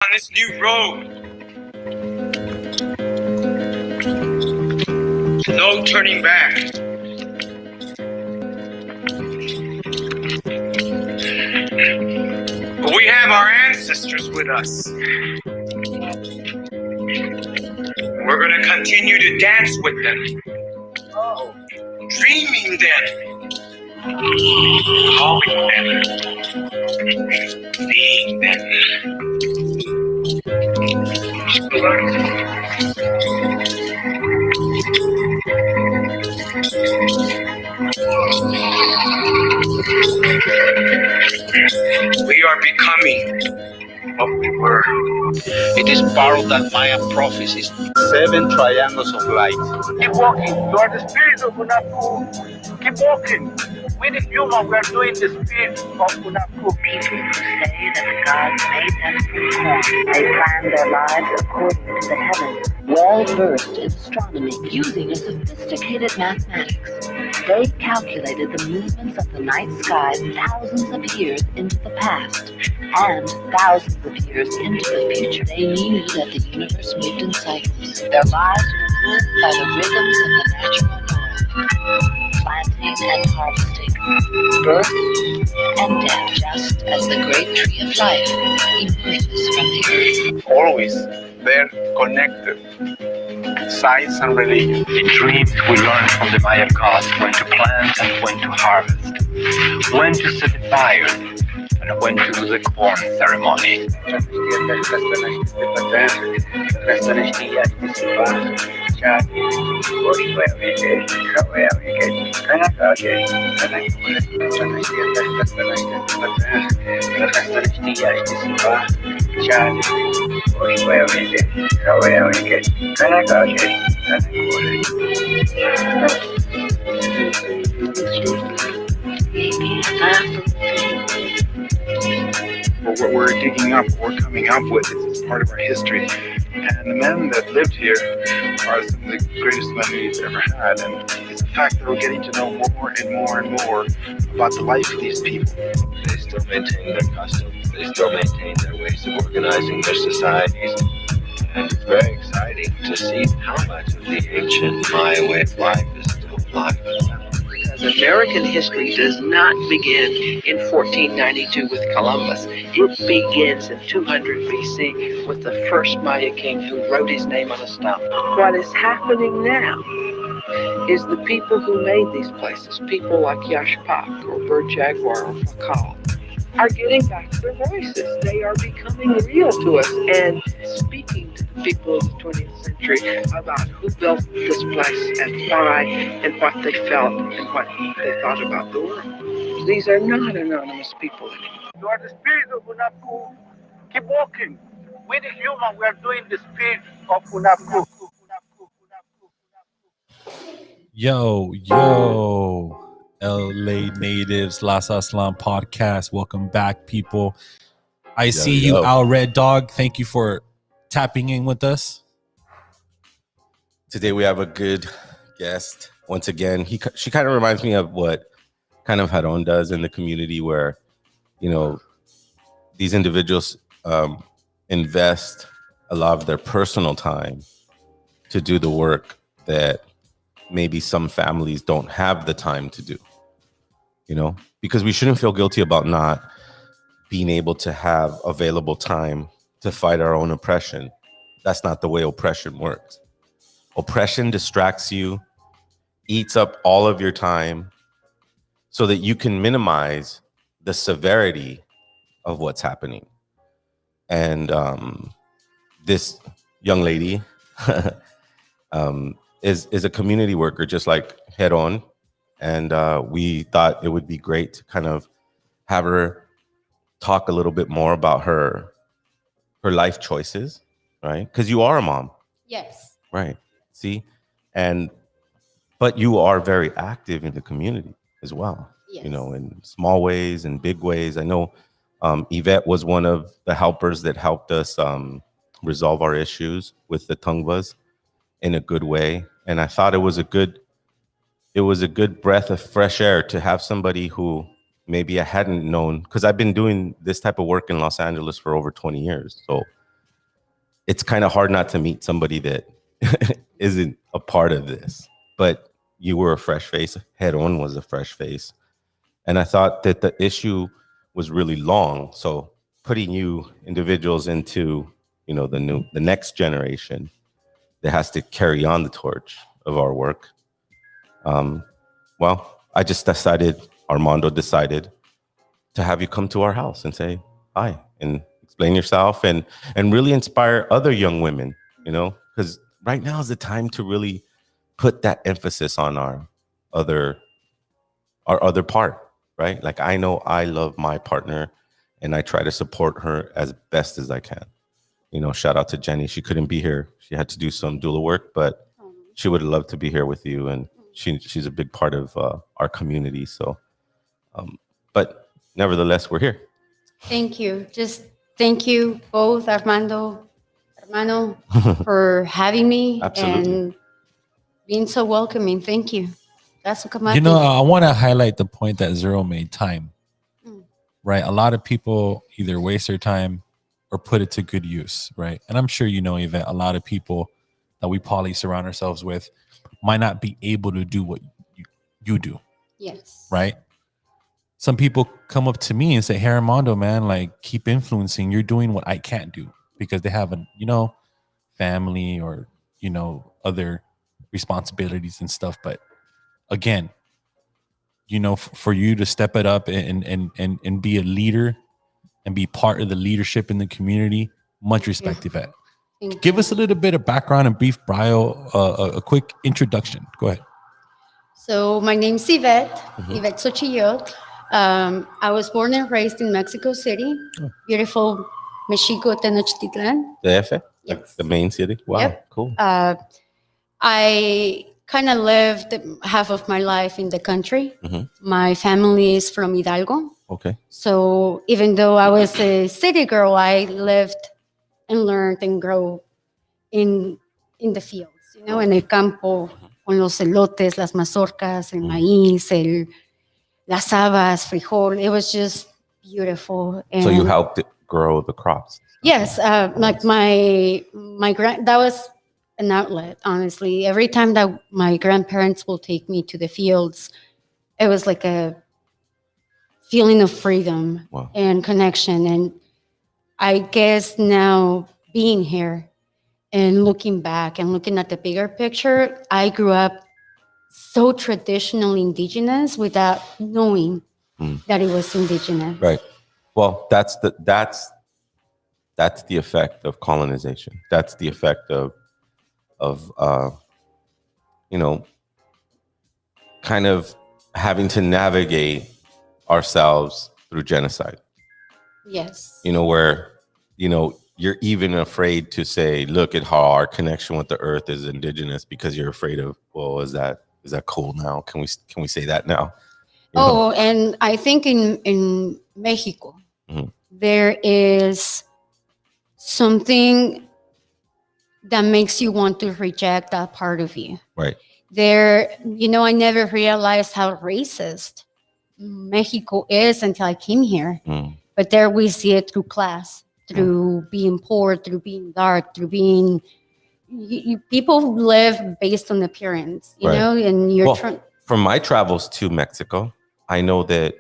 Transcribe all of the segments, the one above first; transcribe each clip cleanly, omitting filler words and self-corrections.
On this new road. No turning back. But we have our ancestors with us. We're going to continue to dance with them. Dreaming them. Calling them. Seeing them. We are becoming what we were. It is part of that Mayan prophecies. 7 triangles of light. Keep walking. You are the spirit of Unapu. Keep walking. We the human, we are doing the spirit of Unapu. People who say that the gods made them conform. They planned their lives according to the heavens. Well versed in astronomy, using a sophisticated mathematics, they calculated the movements of the night sky thousands of years into the past and thousands of years into the future. They knew that the universe moved in cycles. Their lives were ruled by the rhythms of the natural world, planting and harvesting, birth and death, just as the great tree of life emerges from the earth. Always they're connected. Science and religion. In dreams, we learn from the Maya gods when to plant and when to harvest, when to set the fire, and when to do the corn ceremony. What we're digging up, what we're coming up with is part of our history. And the men that lived here are some of the greatest men we've ever had. And it's a fact that we're getting to know more and more and more about the life of these people. They still maintain their customs. They still maintain their ways of organizing their societies. And it's very exciting to see how much of the ancient Maya way of life is still alive in them. Because American history does not begin in 1492 with Columbus. It begins in 200 BC with the first Maya king who wrote his name on a stump. What is happening now is the people who made these places, people like Yashpak or Bird Jaguar or Fakal, are getting back their voices. They are becoming real to us and speaking to the people of the 20th century about who built this place and why and what they felt and what they thought about the world. These are not anonymous people anymore. You are the spirit of Unapu. Keep walking. We the human, we are doing the spirit of Unapu. Yo, LA Natives, Las Aslan podcast. Welcome back, people. I see you, Al Red Dog. Thank you for tapping in with us. Today we have a good guest. Once again, she kind of reminds me of what kind of Haron does in the community, where, you know, these individuals invest a lot of their personal time to do the work that maybe some families don't have the time to do, you know, because we shouldn't feel guilty about not being able to have available time to fight our own oppression. That's not the way oppression works. Oppression distracts you, eats up all of your time so that you can minimize the severity of what's happening. And this young lady is a community worker, just like Head On. And we thought it would be great to kind of have her talk a little bit more about her life choices, right? Because you are a mom. Yes. Right. See? But you are very active in the community as well. Yes. You know, in small ways and big ways. I know Ivette was one of the helpers that helped us resolve our issues with the Tungvas in a good way. And I thought it was a good breath of fresh air to have somebody who maybe I hadn't known, because I've been doing this type of work in Los Angeles for over 20 years. So it's kind of hard not to meet somebody that isn't a part of this. But you were a fresh face. Head-On was a fresh face. And I thought that the issue was really long. So putting you individuals into, the next generation that has to carry on the torch of our work. Well, I just decided, Armando decided to have you come to our house and say hi and explain yourself and really inspire other young women, because right now is the time to really put that emphasis on our other part, right? Like, I know I love my partner and I try to support her as best as I can. Shout out to Jenny. She couldn't be here. She had to do some doula work, but she would have loved to be here with you. And she's a big part of our community. So, but nevertheless, we're here. Thank you. Just thank you both, hermano, for having me. Absolutely. And being so welcoming. Thank you. That's what I want to highlight the point that Zero made, time. Right? A lot of people either waste their time or put it to good use, right? And I'm sure Yvette, a lot of people that we probably surround ourselves with might not be able to do what you do. Yes. Right? Some people come up to me and say, "Hey, Armando, man, like, keep influencing. You're doing what I can't do," because they have a, family or, other responsibilities and stuff. But again, for you to step it up and be a leader and be part of the leadership in the community, much respect, Yvette. Give us a little bit of background and brief bio, a quick introduction. Go ahead. So my name's Ivette Xochiyotl. I was born and raised in Mexico City, beautiful Mexico, Tenochtitlan. DF? Yes. Like the main city? Wow, Yep. Cool. I kind of lived half of my life in the country. My family is from Hidalgo. Okay. So even though I was a city girl, I lived and learned and grew in the fields, en el campo, con los elotes, las mazorcas, el maíz, las habas, frijol. It was just beautiful. And so you helped it grow the crops? Yes. Like my that was an outlet, honestly. Every time that my grandparents will take me to the fields, it was like a feeling of freedom and connection. And I guess now being here and looking back and looking at the bigger picture, I grew up so traditionally indigenous without knowing that it was indigenous. Right. Well, that's the effect of colonization. That's the effect of kind of having to navigate ourselves through genocide. Yes. Where, you're even afraid to say, look at how our connection with the earth is indigenous, because you're afraid of, well, is that cool now? Can we say that now? And I think in Mexico, there is something that makes you want to reject that part of you. Right. There, I never realized how racist Mexico is until I came here. But there we see it through class, through being poor, through being dark, through being... people live based on appearance, and you're trying... From my travels to Mexico, I know that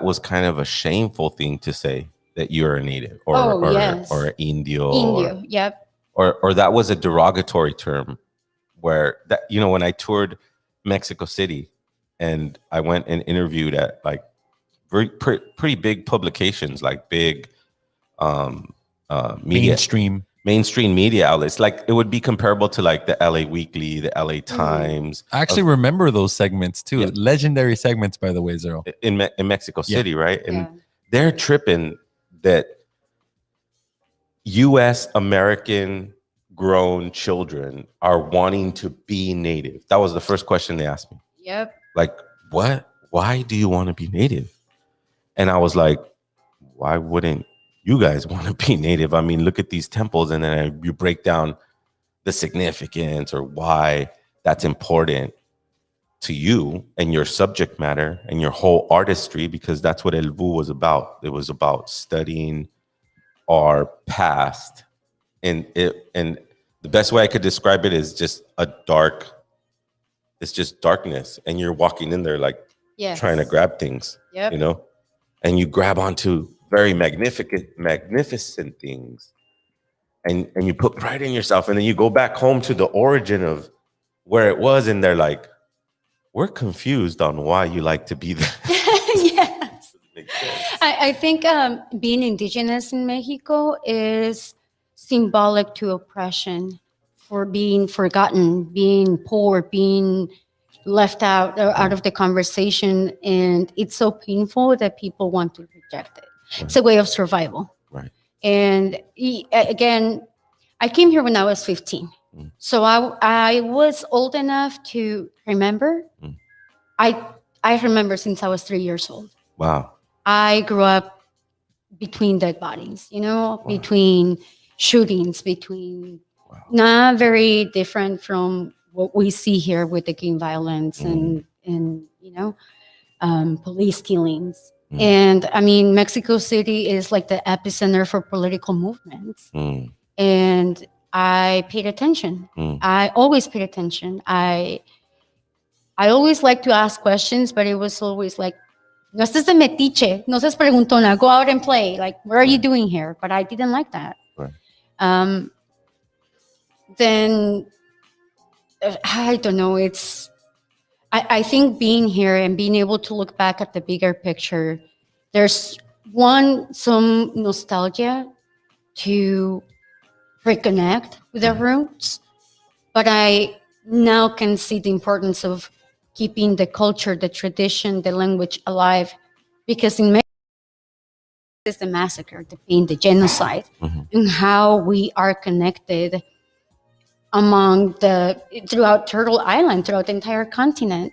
was kind of a shameful thing to say, that you're a native or an Indio. Yep. Or that was a derogatory term, where that, when I toured Mexico City and I went and interviewed at like pretty big publications, like big media, mainstream media outlets. Like, it would be comparable to like the LA Weekly, the LA Times. I actually remember those segments too. Yeah. Legendary segments, by the way, Zero. In Mexico City, right? And they're tripping that U.S. American grown children are wanting to be native. That was the first question they asked me. Yep. Like, what? Why do you want to be native? And I was like, why wouldn't you guys want to be native? I mean, look at these temples, and then you break down the significance or why that's important to you and your subject matter and your whole artistry, because that's what El Vuh was about. It was about studying our past and the best way I could describe it is just it's just darkness, and you're walking in there like trying to grab things, Yep. you know, and you grab onto very magnificent things, and you put pride in yourself, and then you go back home to the origin of where it was, and they're like, we're confused on why you like to be there. Yes. I think being indigenous in Mexico is symbolic to oppression, for being forgotten, being poor, being left out of the conversation. And it's so painful that people want to reject it. Right. It's a way of survival. Right. And again, I came here when I was 15. So I was old enough to remember. I remember since I was 3 years old. Wow. I grew up between dead bodies, between shootings, not very different from what we see here with the gang violence and police killings. And I mean, Mexico City is like the epicenter for political movements. And I paid attention. I always paid attention. I always like to ask questions, but it was always like, no estés de metiche, no seas preguntona, go out and play. Like, what are you doing here? But I didn't like that. Right. Then, I don't know, I think being here and being able to look back at the bigger picture, there's some nostalgia to reconnect with our roots, but I now can see the importance of keeping the culture, the tradition, the language alive, because in Mexico, is the massacre, the pain, the genocide, and how we are connected throughout Turtle Island, throughout the entire continent.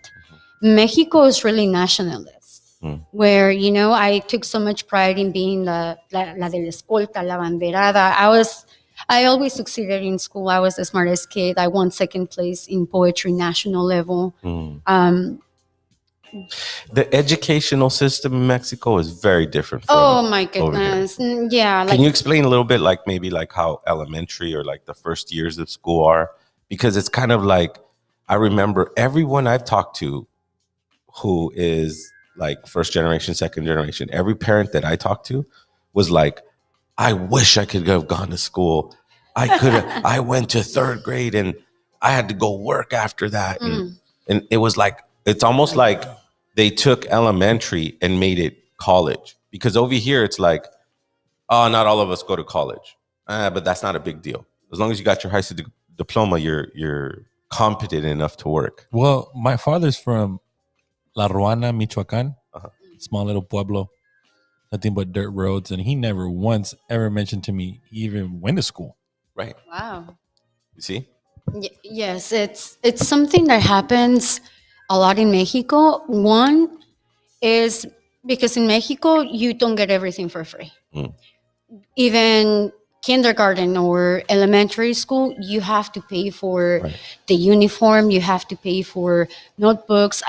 Mexico is really nationalist, where, I took so much pride in being la de la escolta, la banderada. I always succeeded in school. I was the smartest kid. I won second place in poetry national level. The educational system in Mexico is very different from oh my goodness. Yeah. Can you explain a little bit, like maybe like how elementary or like the first years of school are? Because it's kind of like, I remember everyone I've talked to who is like first generation, second generation, every parent that I talked to was like, I wish I could have gone to school. I went to third grade and I had to go work after that. And it was like, it's almost like they took elementary and made it college. Because over here, it's like, oh, not all of us go to college. But that's not a big deal. As long as you got your high school diploma, you're competent enough to work. Well, my father's from La Ruana, Michoacan, small little pueblo. Nothing but dirt roads, and he never once ever mentioned to me he even went to school. Right. Wow. You see? Yes, it's something that happens a lot in Mexico. One is because in Mexico you don't get everything for free. Even kindergarten or elementary school, you have to pay for the uniform. You have to pay for notebooks,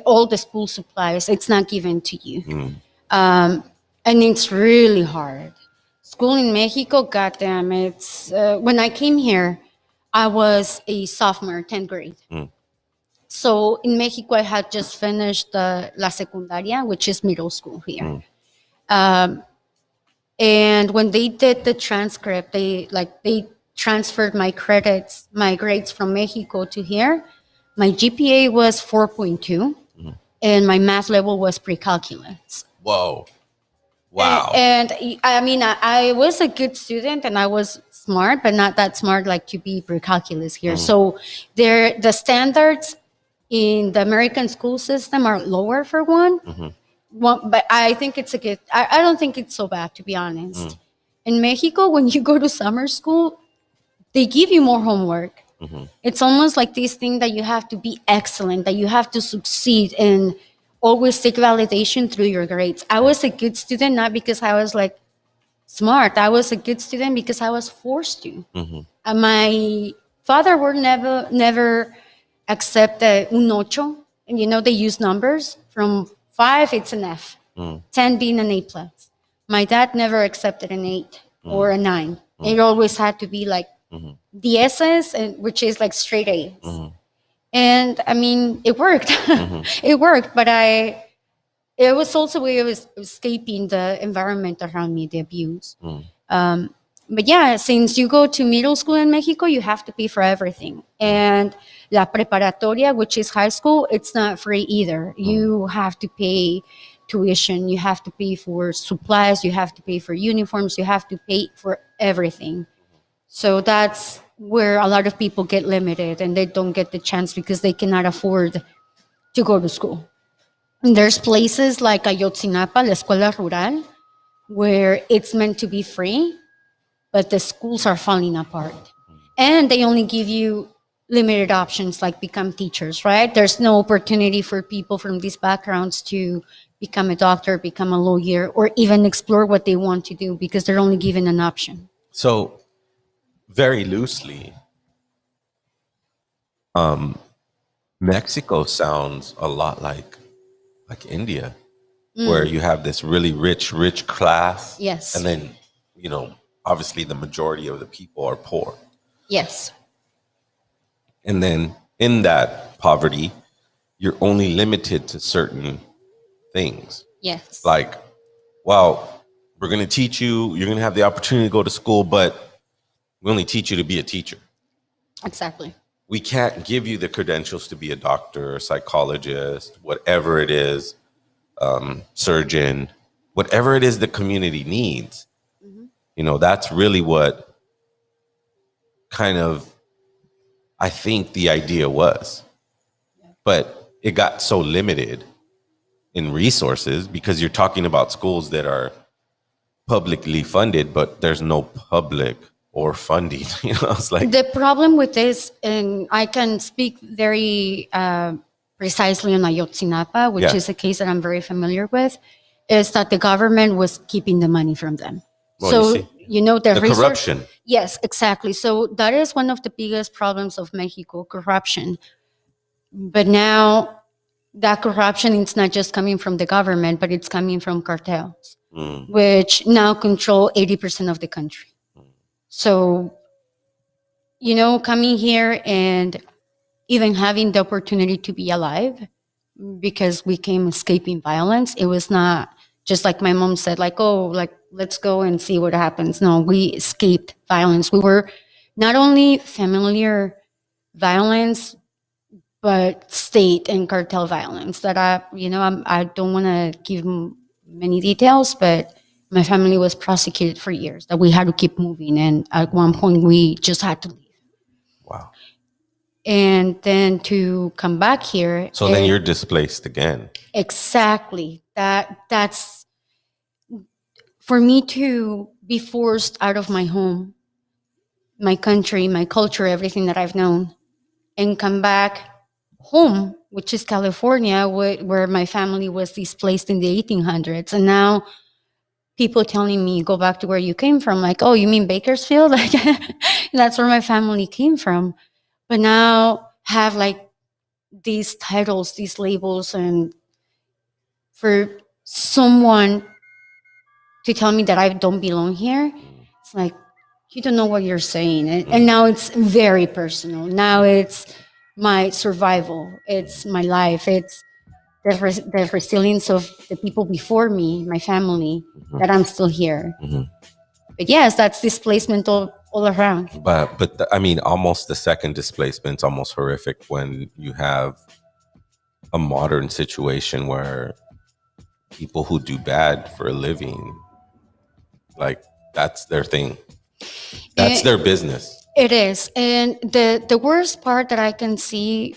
all the school supplies. It's not given to you. And it's really hard. School in Mexico, goddamn, it's when I came here, I was a sophomore, 10th grade. So in Mexico, I had just finished la secundaria, which is middle school here. And when they did the transcript, they transferred my grades from Mexico to here. My GPA was 4.2, and my math level was pre-calculus. Whoa. Wow. And I mean, I was a good student and I was smart, but not that smart like to be pre-calculus here. So the standards in the American school system are lower for one. But I think it's I don't think it's so bad, to be honest. In Mexico, when you go to summer school, they give you more homework. It's almost like this thing that you have to be excellent, that you have to succeed and always take validation through your grades. I was a good student, not because I was like smart. I was a good student because I was forced to. My father would never accept un ocho. And they use numbers. From 5, it's an F. 10 being an A+. My dad never accepted an 8 or a 9. It always had to be like Mhm. DSs, and which is like straight A's. Mhm. And I mean, it worked. Mhm. It worked, but it was also a way of escaping the environment around me, the abuse. Mm. But yeah, since you go to middle school in Mexico, you have to pay for everything. And la preparatoria, which is high school, it's not free either. You have to pay tuition, you have to pay for supplies, you have to pay for uniforms, you have to pay for everything. So that's where a lot of people get limited and they don't get the chance because they cannot afford to go to school. And there's places like Ayotzinapa, la Escuela Rural, where it's meant to be free, but the schools are falling apart. And they only give you limited options like become teachers, right? There's no opportunity for people from these backgrounds to become a doctor, become a lawyer, or even explore what they want to do because they're only given an option. So, very loosely, Mexico sounds a lot like India, where you have this really rich class. Yes. And then, obviously the majority of the people are poor. Yes. And then in that poverty, you're only limited to certain things. Yes. Like, well, we're going to teach you, you're going to have the opportunity to go to school, but we only teach you to be a teacher. Exactly. We can't give you the credentials to be a doctor, psychologist, whatever it is, surgeon, whatever it is the community needs. That's really what kind of, I think the idea was. But it got so limited in resources because you're talking about schools that are publicly funded, but there's no public or funding. It's like the problem with this, and I can speak very precisely on Ayotzinapa, which is a case that I'm very familiar with, is that the government was keeping the money from them. Well, so the corruption. Yes, exactly. So that is one of the biggest problems of Mexico, corruption. But now that corruption is not just coming from the government, but it's coming from cartels, which now control 80% of the country. So, coming here and even having the opportunity to be alive because we came escaping violence, it was not just like my mom said, like, oh, like, let's go and see what happens. No, we escaped violence. We were not only familiar violence, but state and cartel violence that I don't want to give many details, but my family was prosecuted for years, that we had to keep moving. And at one point we just had to leave. Wow. And then to come back here. So then you're displaced again. Exactly. That's for me to be forced out of my home, my country, my culture, everything that I've known, and come back home, which is California, where my family was displaced in the 1800s. And now people telling me, go back to where you came from. Like, oh, you mean Bakersfield? Like, that's where my family came from. But now have like these titles, these labels, and for someone to tell me that I don't belong here, it's like, you don't know what you're saying. And now it's very personal. Now it's my survival. It's my life. It's the resilience of the people before me, my family, that I'm still here. But yes, that's displacement all around. But I mean, almost the second displacement's almost horrific when you have a modern situation where people who do bad for a living, like, that's their thing. That's their business. It is. And the worst part that I can see,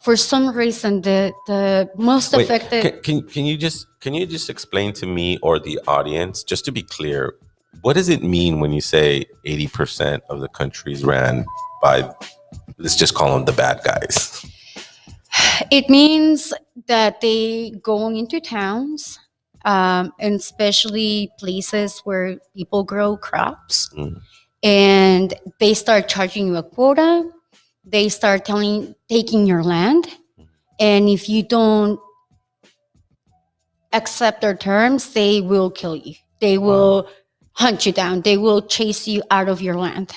for some reason, the most affected. Can you just explain to me or the audience, just to be clear, what does it mean when you say 80% of the country is ran by, let's just call them the bad guys? It means that they go into towns, and especially places where people grow crops, and they start charging you a quota. They start taking your land, and if you don't accept their terms, they will kill you. They will hunt you down. They will chase you out of your land,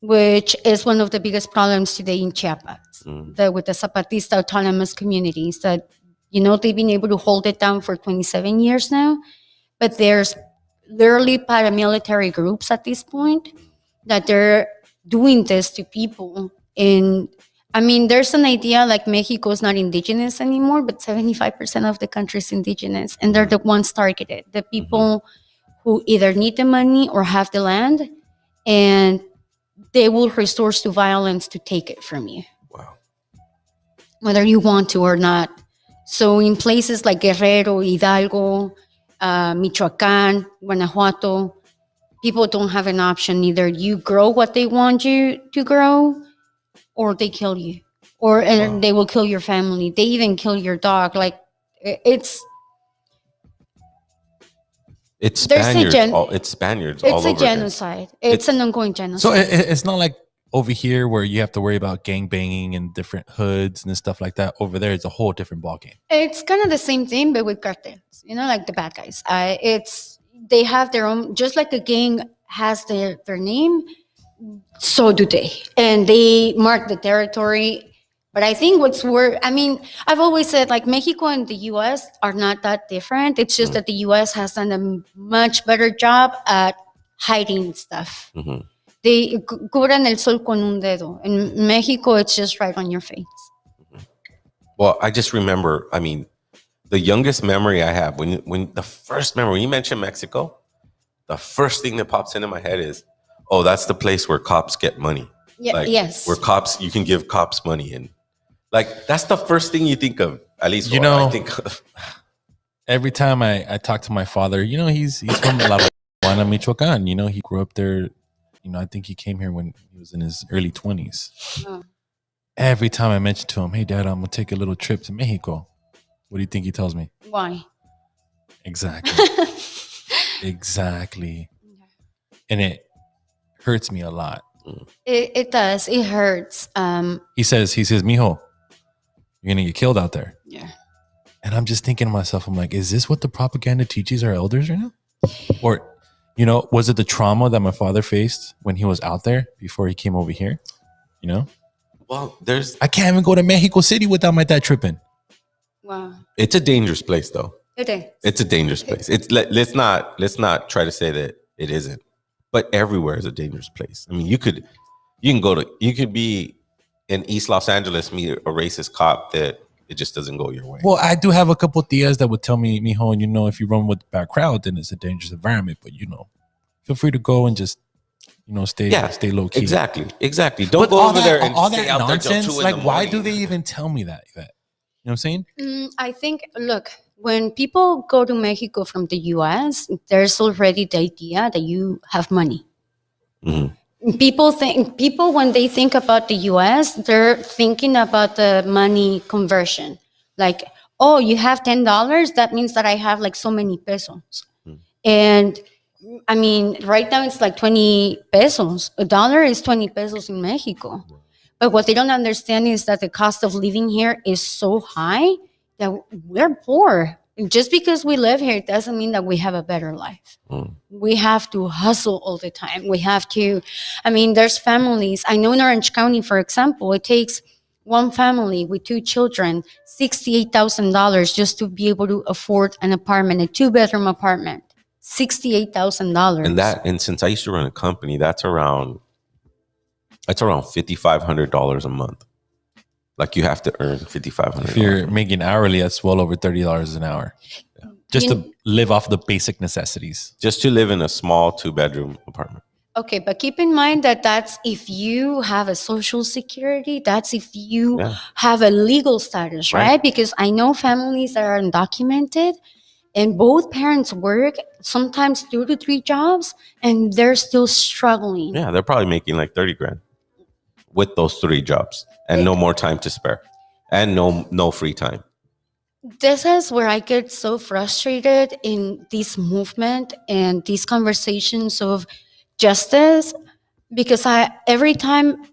which is one of the biggest problems today in Chiapas, with the Zapatista autonomous communities that, they've been able to hold it down for 27 years now. But there's literally paramilitary groups at this point that they're doing this to people. There's an idea like Mexico is not indigenous anymore, but 75% of the country is indigenous, and they're the ones targeted, the people who either need the money or have the land, and they will resort to violence to take it from you. Wow. Whether you want to or not. So in places like Guerrero, Hidalgo, Michoacán, Guanajuato, people don't have an option. Either you grow what they want you to grow, or they kill you, or they will kill your family. They even kill your dog. Like it's Spaniards. It's Spaniards all over. It's a genocide. It's an ongoing genocide. So it's not like over here where you have to worry about gang banging and different hoods and stuff like that. Over there, it's a whole different ballgame. It's kind of the same thing, but with cartels. Like the bad guys. They have their own. Just like a gang has their name, so do they, and they mark the territory. But I think I've always said like Mexico and the U.S. are not that different. It's just that the U.S. has done a much better job at hiding stuff. They cubren el sol con un dedo. In Mexico, it's just right on your face. Well, I just remember, the youngest memory I have, when you mention Mexico, the first thing that pops into my head is, oh, that's the place where cops get money. Yeah, yes. Where you can give cops money. And that's the first thing you think of, at least I think of. Every time I talk to my father, he's from La Juana, Michoacan. He grew up there. I think he came here when he was in his early 20s. Oh. Every time I mention to him, hey, Dad, I'm going to take a little trip to Mexico. What do you think he tells me? Why? Exactly. Exactly. And it hurts me a lot. It does. It hurts. He says, mijo, you're going to get killed out there. Yeah. And I'm just thinking to myself, I'm like, is this what the propaganda teaches our elders right now? Or, was it the trauma that my father faced when he was out there before he came over here? Well, I can't even go to Mexico City without my dad tripping. Wow. It's a dangerous place, though. It is. It's a dangerous place. Let's not try to say that it isn't. But everywhere is a dangerous place. You could be in East Los Angeles, meet a racist cop that it just doesn't go your way. Well, I do have a couple of tias that would tell me, mijo, if you run with a bad crowd, then it's a dangerous environment. But feel free to go and just, stay low key. Exactly. Don't go over there and all stay that out nonsense. there till 2 in the morning. Why do they even tell me that? You know what I'm saying? I think, look, when people go to Mexico from the U.S., there's already the idea that you have money. Mm-hmm. People when they think about the U.S., they're thinking about the money conversion. Like, oh, you have $10. That means that I have like so many pesos. Mm-hmm. And right now it's like 20 pesos. $1 is 20 pesos in Mexico. But what they don't understand is that the cost of living here is so high that we're poor. Just because we live here doesn't mean that we have a better life. We have to hustle all the time. We have to, there's families. I know in Orange County, for example, it takes one family with 2 children, $68,000 just to be able to afford an apartment, a 2-bedroom apartment. $68,000. And since I used to run a company, that's around $5,500 a month. Like you have to earn $5,500. If you're making hourly, that's well over $30 an hour. Yeah. Just to live off the basic necessities. Just to live in a small 2-bedroom apartment. Okay, but keep in mind that that's if you have a social security, that's if you have a legal status, right? Because I know families that are undocumented and both parents work sometimes 2 to 3 jobs and they're still struggling. Yeah, they're probably making like 30 grand with those 3 jobs and no more time to spare and no free time. This is where I get so frustrated in this movement and these conversations of justice, because every time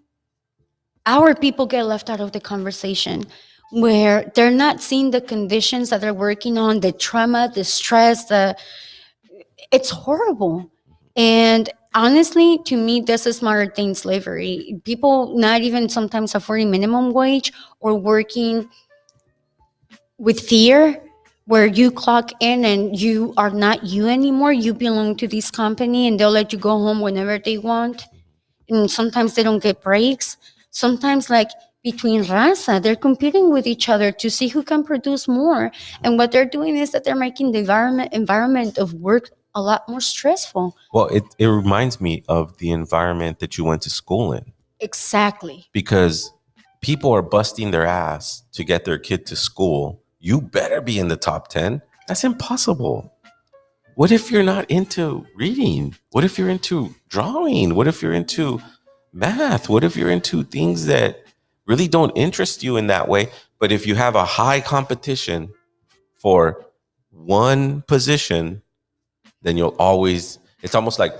our people get left out of the conversation, where they're not seeing the conditions that they're working on, the trauma, the stress, it's horrible. And honestly, to me, this is smarter than slavery. People not even sometimes affording minimum wage or working with fear, where you clock in and you are not you anymore. You belong to this company and they'll let you go home whenever they want. And sometimes they don't get breaks. Sometimes, like between raza, they're competing with each other to see who can produce more. And what they're doing is that they're making the environment of work a lot more stressful. Well, it reminds me of the environment that you went to school in. Exactly. Because people are busting their ass to get their kid to school. You better be in the top 10. That's impossible. What if you're not into reading? What if you're into drawing? What if you're into math? What if you're into things that really don't interest you in that way? But if you have a high competition for one position, then you'll always, it's almost like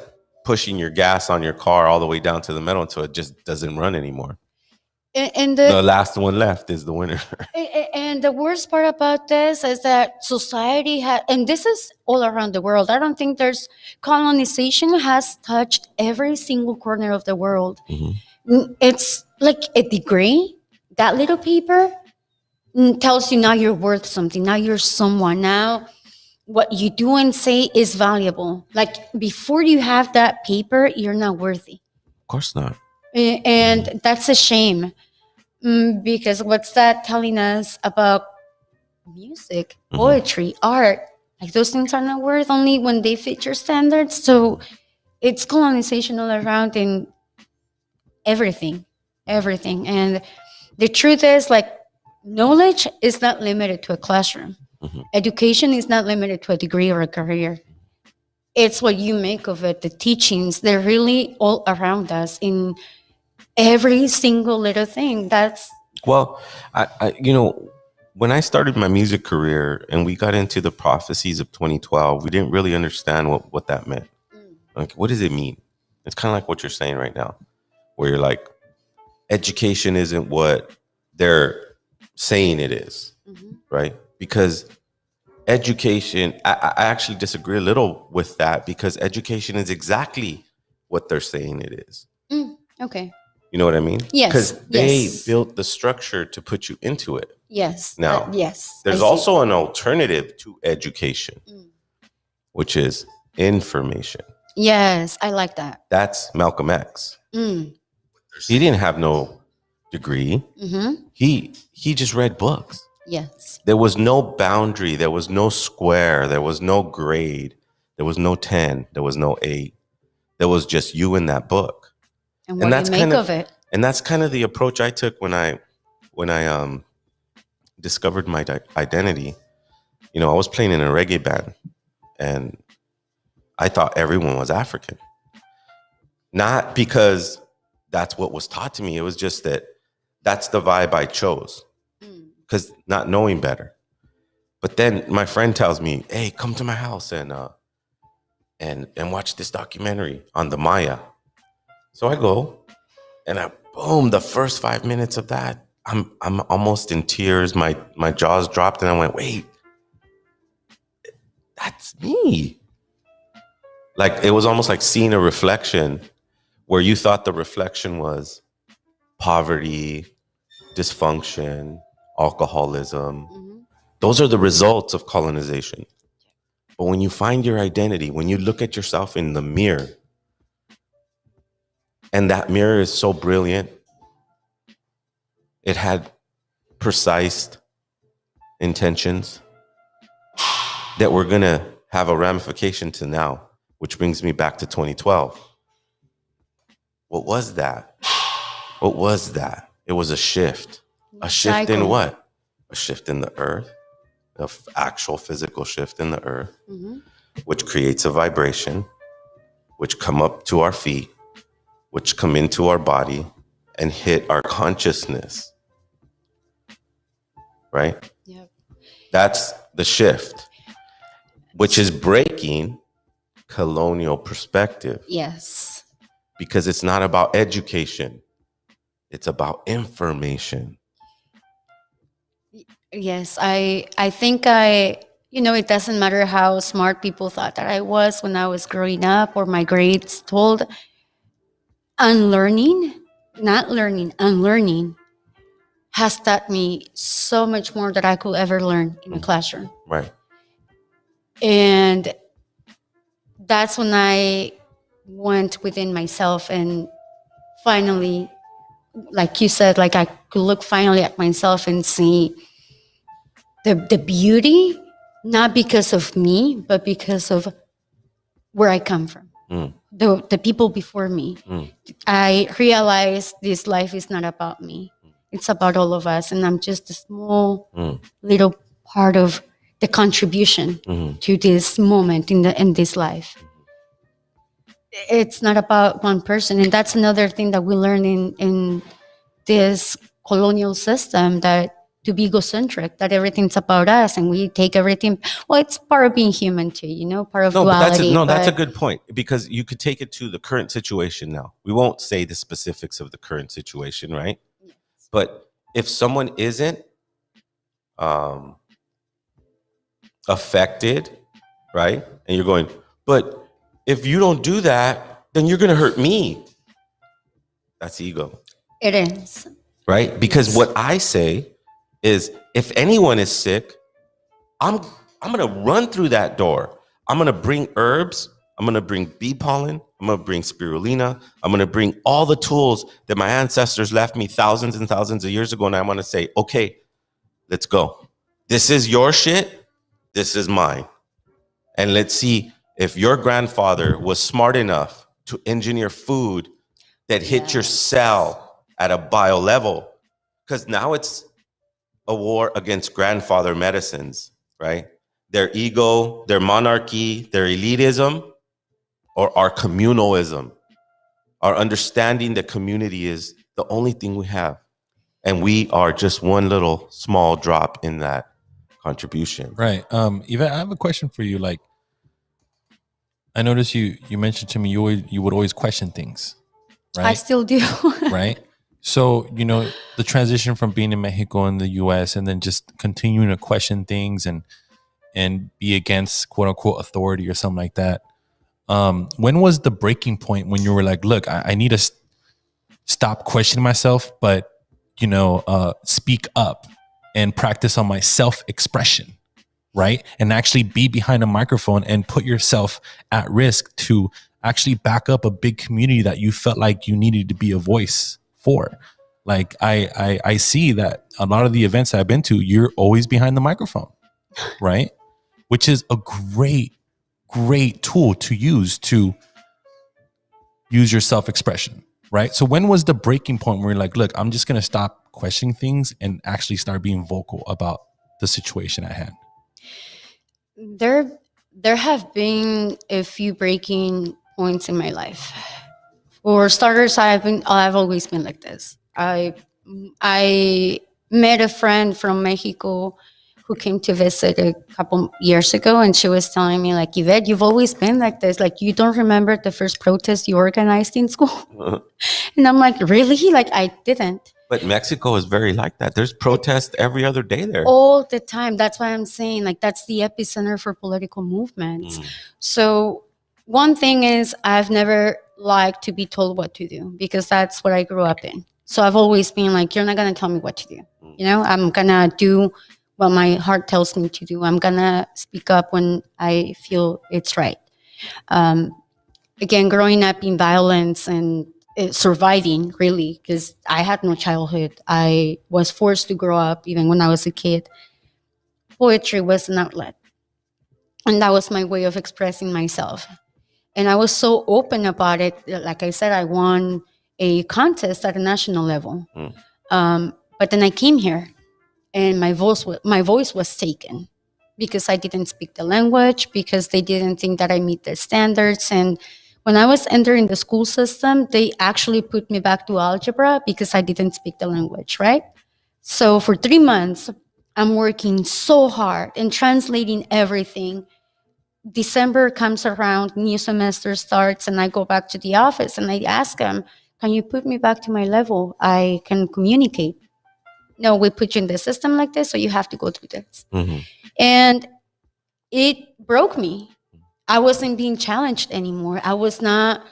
pushing your gas on your car all the way down to the metal until it just doesn't run anymore. And the last one left is the winner. And the worst part about this is that society has, and this is all around the world. I don't think there's colonization has touched every single corner of the world. Mm-hmm. It's like a degree. That little paper tells you now you're worth something. Now you're someone. Now what you do and say is valuable. Like before you have that paper, you're not worthy. Of course not. And that's a shame, because what's that telling us about music, poetry, art? Like those things are not worth only when they fit your standards. So it's colonization all around in everything. And the truth is, like, knowledge is not limited to a classroom. Education is not limited to a degree or a career. It's what you make of it. The teachings, they're really all around us in every single little thing. That's well, I when I started my music career and we got into the prophecies of 2012, we didn't really understand what that meant. Like, what does it mean? It's kind of like what you're saying right now, where you're like, education isn't what they're saying it is, right? Because education, I actually disagree a little with that, because education is exactly what they're saying it is. Okay. You know what I mean? Yes. Because they built the structure to put you into it. Yes. Now, yes. There's also an alternative to education, which is information. Yes, I like that. That's Malcolm X. He didn't have no degree. He just read books. Yes. There was no boundary. There was no square. There was no grade. There was no 10. There was no 8. There was just you in that book. And what do you make of it? And that's kind of the approach I took when I discovered my identity. You know, I was playing in a reggae band, and I thought everyone was African. Not because that's what was taught to me. It was just that that's the vibe I chose, because not knowing better. But then my friend tells me, "Hey, come to my house and watch this documentary on the Maya." So I go, and boom, the first 5 minutes of that, I'm almost in tears. My jaws dropped, and I went, "Wait, that's me." Like, it was almost like seeing a reflection where you thought the reflection was poverty, dysfunction, alcoholism. Those are the results of colonization. But when you find your identity, when you look at yourself in the mirror, and that mirror is so brilliant, it had precise intentions that were going to have a ramification to now, which brings me back to 2012. What was that? What was that? It was a shift. A shift in what? A shift in the earth, an actual physical shift in the earth, which creates a vibration, which come up to our feet, which come into our body and hit our consciousness. Right? Yep. That's the shift, which is breaking colonial perspective. Yes. Because it's not about education. It's about information. Yes, I think I it doesn't matter how smart people thought that I was when I was growing up or my grades told. Unlearning, not learning, unlearning has taught me so much more that I could ever learn in a classroom. Right. And that's when I went within myself and finally, like you said, like I could look finally at myself and see the beauty, not because of me, but because of where I come from. The people before me. I realized this life is not about me. It's about all of us. And I'm just a small little part of the contribution to this moment in this life. It's not about one person. And that's another thing that we learn in this colonial system, that to be egocentric, that everything's about us and we take everything. Well, it's part of being human too, part of duality. That's a good point, because you could take it to the current situation now. We won't say the specifics of the current situation, right? Yes. But if someone isn't affected, right? And you're going, but if you don't do that, then you're going to hurt me. That's ego. It is. Right? Because what I say is, if anyone is sick, I'm going to run through that door. I'm going to bring herbs. I'm going to bring bee pollen. I'm going to bring spirulina. I'm going to bring all the tools that my ancestors left me thousands and thousands of years ago. And I want to say, okay, let's go. This is your shit. This is mine. And let's see if your grandfather was smart enough to engineer food that hit your cell at a bio level. Because now it's a war against grandfather medicines, right? Their ego, their monarchy, their elitism, or our communalism. Our understanding that community is the only thing we have. And we are just one little small drop in that contribution. Right. Yvette, I have a question for you. Like, I noticed you mentioned to me you would always question things, right? I still do. Right? So, the transition from being in Mexico and the US and then just continuing to question things and be against quote unquote authority or something like that. When was the breaking point when you were like, look, I need to stop questioning myself, but, speak up and practice on my self-expression, right? And actually be behind a microphone and put yourself at risk to actually back up a big community that you felt like you needed to be a voice for. Like I see that a lot of the events I've been to, you're always behind the microphone, right? Which is a great tool to use your self-expression, right? So when was the breaking point where you're like, look, I'm just going to stop questioning things and actually start being vocal about the situation at hand? There have been a few breaking points in my life. For starters, I've always been like this. I met a friend from Mexico who came to visit a couple years ago, and she was telling me, like, Yvette, you've always been like this. Like, you don't remember the first protest you organized in school? And I'm like, really? Like, I didn't. But Mexico is very like that. There's protests every other day there. All the time. That's why I'm saying, like, that's the epicenter for political movements. So one thing is, I've never liked to be told what to do, because that's what I grew up in. So I've always been like, you're not going to tell me what to do. I'm going to do what my heart tells me to do. I'm going to speak up when I feel it's right. Again, growing up in violence and surviving, really, because I had no childhood. I was forced to grow up even when I was a kid. Poetry was an outlet. And that was my way of expressing myself. And I was so open about it. Like I said, I won a contest at a national level. But then I came here and my voice was taken because I didn't speak the language, because they didn't think that I meet their standards. And when I was entering the school system, they actually put me back to algebra because I didn't speak the language, right? So for 3 months, I'm working so hard and translating everything. December comes around, new semester starts, and I go back to the office and I ask them, can you put me back to my level? I can communicate. No, we put you in the system like this, so you have to go through this. And it broke me. I wasn't being challenged anymore. I was not.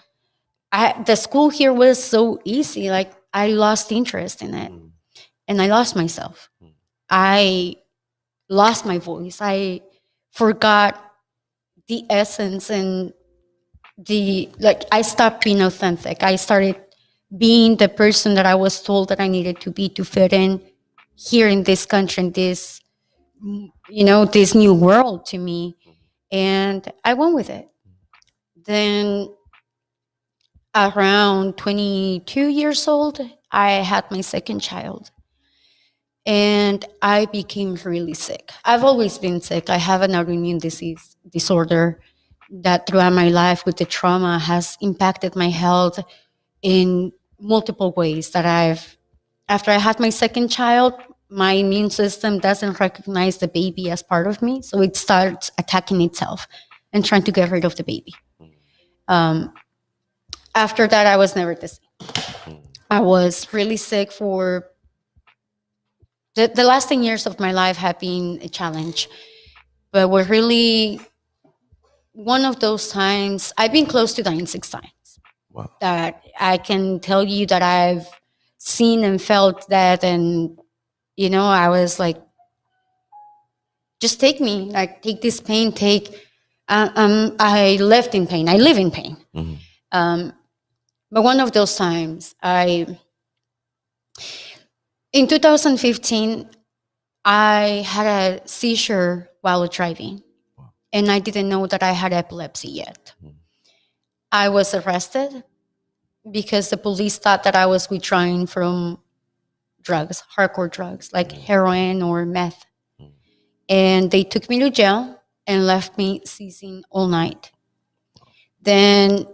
The school here was so easy. Like I lost interest in it, and I lost myself. I lost my voice. I forgot the essence and I stopped being authentic. I started being the person that I was told that I needed to be to fit in here in this country, in this, this new world to me. And I went with it. Then around 22 years old, I had my second child. And I became really sick. I've always been sick. I have an autoimmune disorder that throughout my life with the trauma has impacted my health in multiple ways after I had my second child, my immune system doesn't recognize the baby as part of me. So it starts attacking itself and trying to get rid of the baby. After that, I was never the same. I was really sick for the last 10 years of my life have been a challenge, but were really one of those times. I've been close to dying 6 times. Wow. That I can tell you that I've seen and felt that, and I was like, just take me, like take this pain, I lived in pain. I live in pain. But one of those times, in 2015, I had a seizure while driving, and I didn't know that I had epilepsy yet. I was arrested because the police thought that I was withdrawing from drugs, hardcore drugs, like heroin or meth. And they took me to jail and left me seizing all night. Then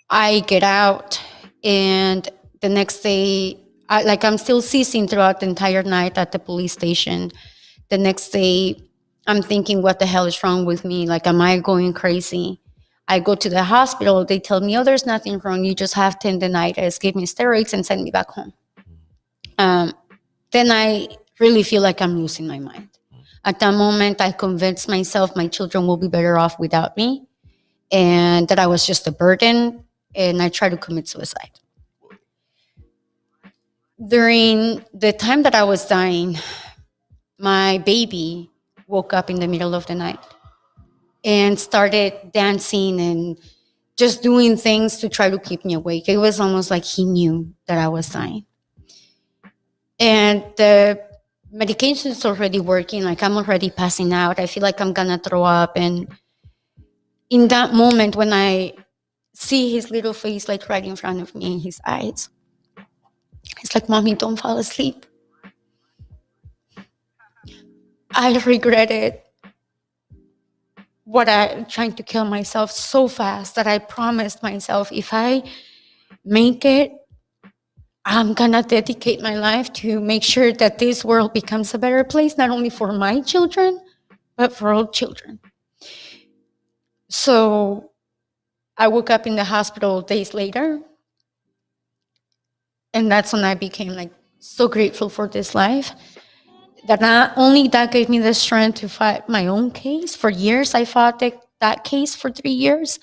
I get out, and the next day, I'm still seizing throughout the entire night at the police station. The next day, I'm thinking, what the hell is wrong with me? Like, am I going crazy? I go to the hospital. They tell me, oh, there's nothing wrong. You just have tendinitis. Give me steroids and send me back home. Then I really feel like I'm losing my mind. At that moment, I convinced myself my children will be better off without me, and that I was just a burden, and I tried to commit suicide. During the time that I was dying, my baby woke up in the middle of the night and started dancing and just doing things to try to keep me awake. It was almost like he knew that I was dying. And the medication is already working, like I'm already passing out. I feel like I'm gonna throw up. And in that moment, when I see his little face like right in front of me in his eyes, he's like, Mommy, don't fall asleep. I regretted trying to kill myself so fast that I promised myself, if I make it, I'm gonna dedicate my life to make sure that this world becomes a better place, not only for my children, but for all children. So I woke up in the hospital days later, and that's when I became like so grateful for this life. That not only that gave me the strength to fight my own case. For years, I fought that case for 3 years.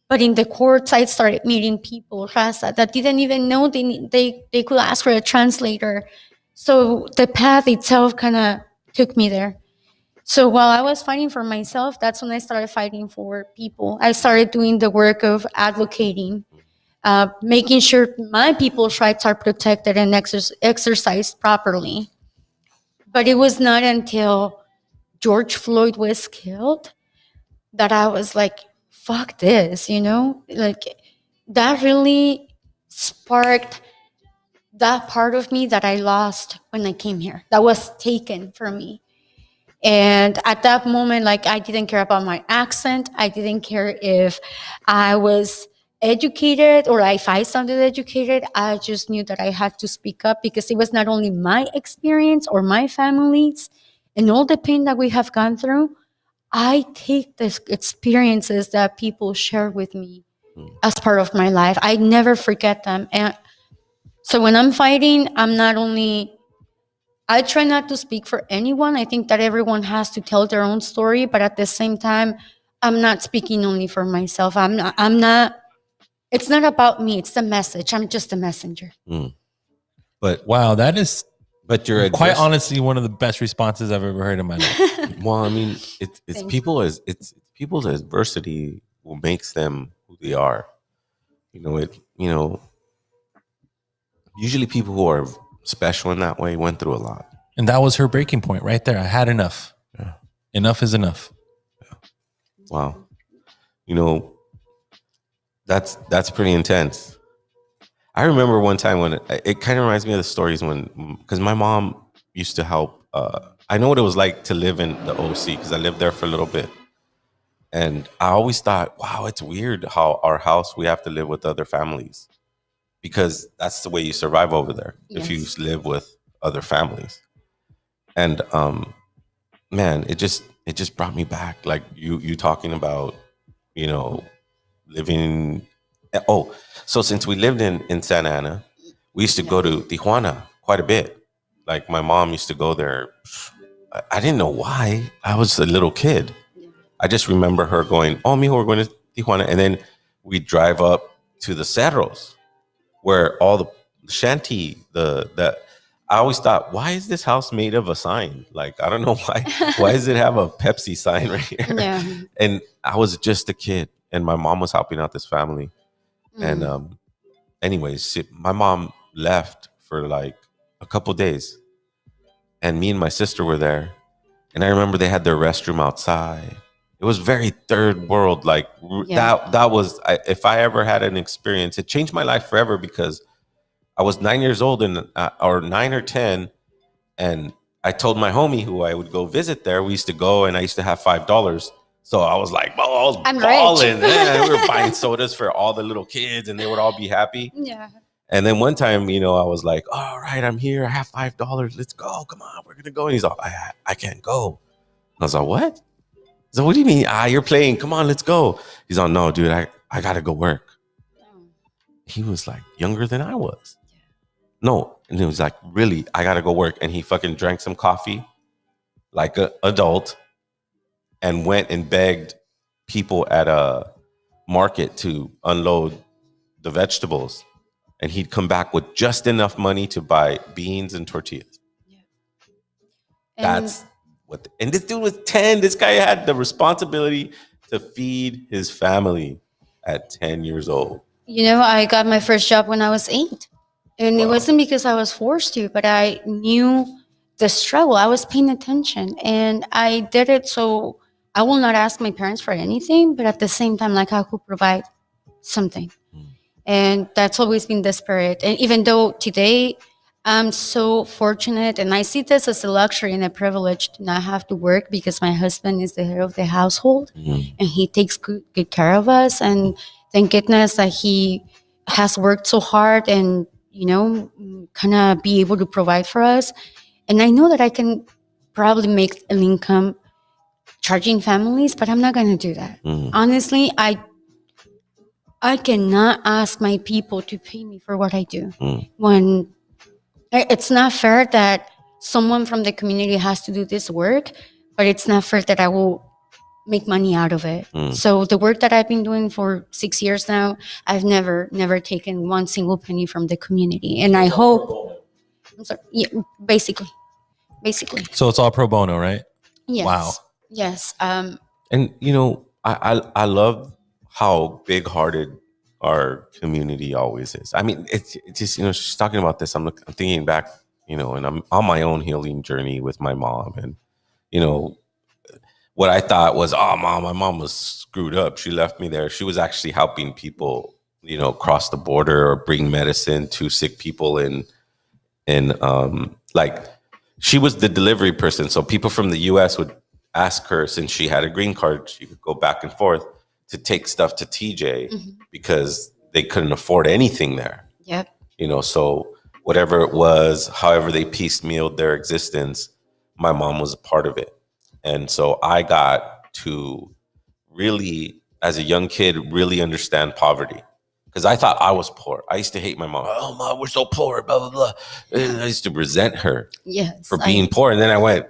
But in the courts, I started meeting people, Raza, that didn't even know they could ask for a translator. So the path itself kind of took me there. So while I was fighting for myself, that's when I started fighting for people. I started doing the work of advocating, making sure my people's rights are protected and exercised properly. But it was not until George Floyd was killed that I was like, fuck this, Like, that really sparked that part of me that I lost when I came here. That was taken from me. And at that moment, like, I didn't care about my accent. I didn't care if I was educated or if I sounded educated. I just knew that I had to speak up, because it was not only my experience or my family's and all the pain that we have gone through. I take the experiences that people share with me as part of my life. I never forget them. And so when I'm fighting, I'm not only I try not to speak for anyone. I think that everyone has to tell their own story, but at the same time, I'm not speaking only for myself. I'm not it's not about me, it's the message. I'm just a messenger. But Wow, that is you're quite honestly one of the best responses I've ever heard in my life. Well, I mean, it's Thank people's adversity what makes them who they are. Usually people who are special in that way went through a lot. And that was her breaking point right there. I had enough. Yeah. Enough is enough. Wow. That's pretty intense. I remember one time when it kind of reminds me of the stories because my mom used to help. I know what it was like to live in the OC because I lived there for a little bit. And I always thought, wow, it's weird how our house, we have to live with other families because that's the way you survive over there. If you live with other families. And man, it just brought me back. Like you talking about, living. So since we lived in Santa Ana, we used to go to Tijuana quite a bit. Like my mom used to go there. I didn't know why. I was a little kid. I just remember her going, "Oh, mijo, we're going to Tijuana," and then we drive up to the Cerros, where all the shanty. I always thought, why is this house made of a sign? Like I don't know why. Why does it have a Pepsi sign right here? Yeah. And I was just a kid, and my mom was helping out this family. And anyways, my mom left for like a couple days, and me and my sister were there. And I remember they had their restroom outside. It was very third world. Like that was, if I ever had an experience, it changed my life forever because I was 9 years old or 9 or 10. And I told my homie who I would go visit there, we used to go and I used to have $5. So I was like, well, I was balling. Yeah, we were buying sodas for all the little kids and they would all be happy. Yeah. And then one time, I was like, all right, I'm here. I have $5. Let's go. Come on, we're going to go. And he's like, I can't go. I was like, what? So what do you mean? You're playing. Come on, let's go. He's like, no, dude, I got to go work. He was like younger than I was. No. And he was like, really, I got to go work. And he fucking drank some coffee like an adult and went and begged people at a market to unload the vegetables. And he'd come back with just enough money to buy beans and tortillas. Yeah. That's and this dude was 10. This guy had the responsibility to feed his family at 10 years old. I got my first job when I was 8. And it wasn't because I was forced to, but I knew the struggle. I was paying attention. And I did it so I will not ask my parents for anything, but at the same time, like I could provide something. And that's always been the spirit. And even though today I'm so fortunate and I see this as a luxury and a privilege to not have to work because my husband is the head of the household and he takes good care of us. And thank goodness that he has worked so hard and, kind of be able to provide for us. And I know that I can probably make an income charging families, but I'm not going to do that. Honestly, I cannot ask my people to pay me for what I do. When it's not fair that someone from the community has to do this work, but it's not fair that I will make money out of it. So the work that I've been doing for 6 years now, I've never taken one single penny from the community. And I hope, basically. So it's all pro bono, right? Yes. Wow. Yes. And I love how big-hearted our community always is. I mean, it's just, she's talking about this. I'm thinking back, and I'm on my own healing journey with my mom. And, what I thought was, my mom was screwed up. She left me there. She was actually helping people, cross the border or bring medicine to sick people she was the delivery person. So people from the US would ask her, since she had a green card, she could go back and forth to take stuff to TJ because they couldn't afford anything there. Yep. So whatever it was, however they piecemealed their existence, my mom was a part of it. And so I got to really, as a young kid, really understand poverty because I thought I was poor. I used to hate my mom. Oh, mom, we're so poor, blah, blah, blah. And I used to resent her for being poor. And then I went,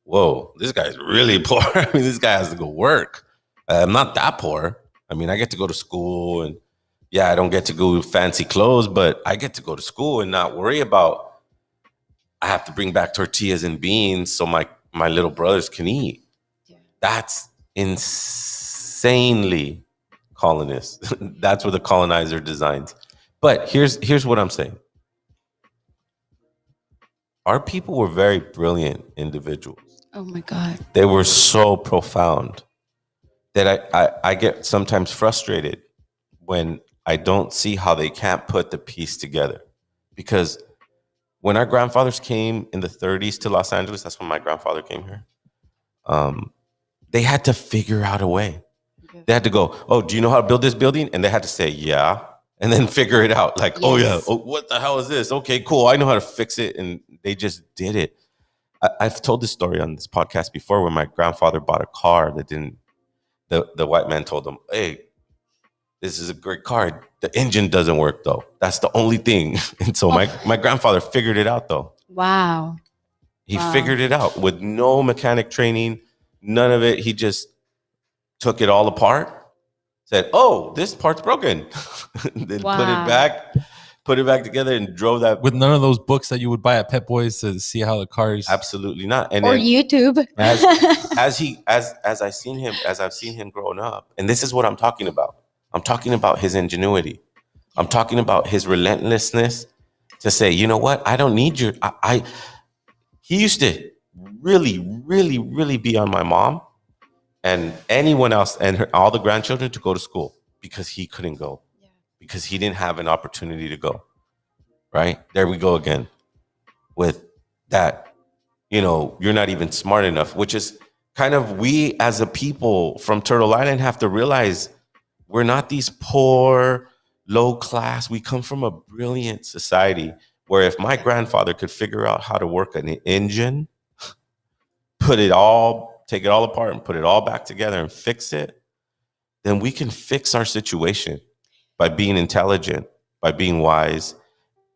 whoa, this guy's really poor. I mean, this guy has to go work. I'm not that poor. I mean, I get to go to school, and yeah, I don't get to go with fancy clothes, but I get to go to school and not worry about, I have to bring back tortillas and beans so my little brothers can eat. Yeah. That's insanely colonist. That's what the colonizer designs. But here's what I'm saying. Our people were very brilliant individuals. Oh my God. They were so profound that I get sometimes frustrated when I don't see how they can't put the piece together. Because when our grandfathers came in the 30s to Los Angeles, that's when my grandfather came here, they had to figure out a way. They had to go, oh, do you know how to build this building? And they had to say, yeah. And then figure it out. Like, yes. Oh, yeah. Oh, what the hell is this? Okay, cool. I know how to fix it. And they just did it. I've told this story on this podcast before when my grandfather bought a car that didn't, the white man told him, hey, this is a great car. The engine doesn't work, though. That's the only thing. And so my grandfather figured it out, though. Wow. He figured it out with no mechanic training, none of it. He just took it all apart, said, oh, this part's broken. Then put it back together and drove that. With none of those books that you would buy at Pet Boys to see how the cars. Absolutely not. And or YouTube. As I've seen him growing up, and this is what I'm talking about. I'm talking about his ingenuity. I'm talking about his relentlessness to say, you know what? I don't need your, he used to really, really, really be on my mom and anyone else and all the grandchildren to go to school because he couldn't go, because he didn't have an opportunity to go. Right? There we go again with that, you're not even smart enough, which is kind of we as a people from Turtle Island have to realize we're not these poor, low class. We come from a brilliant society where if my grandfather could figure out how to work an engine, take it all apart and put it all back together and fix it, then we can fix our situation by being intelligent, by being wise,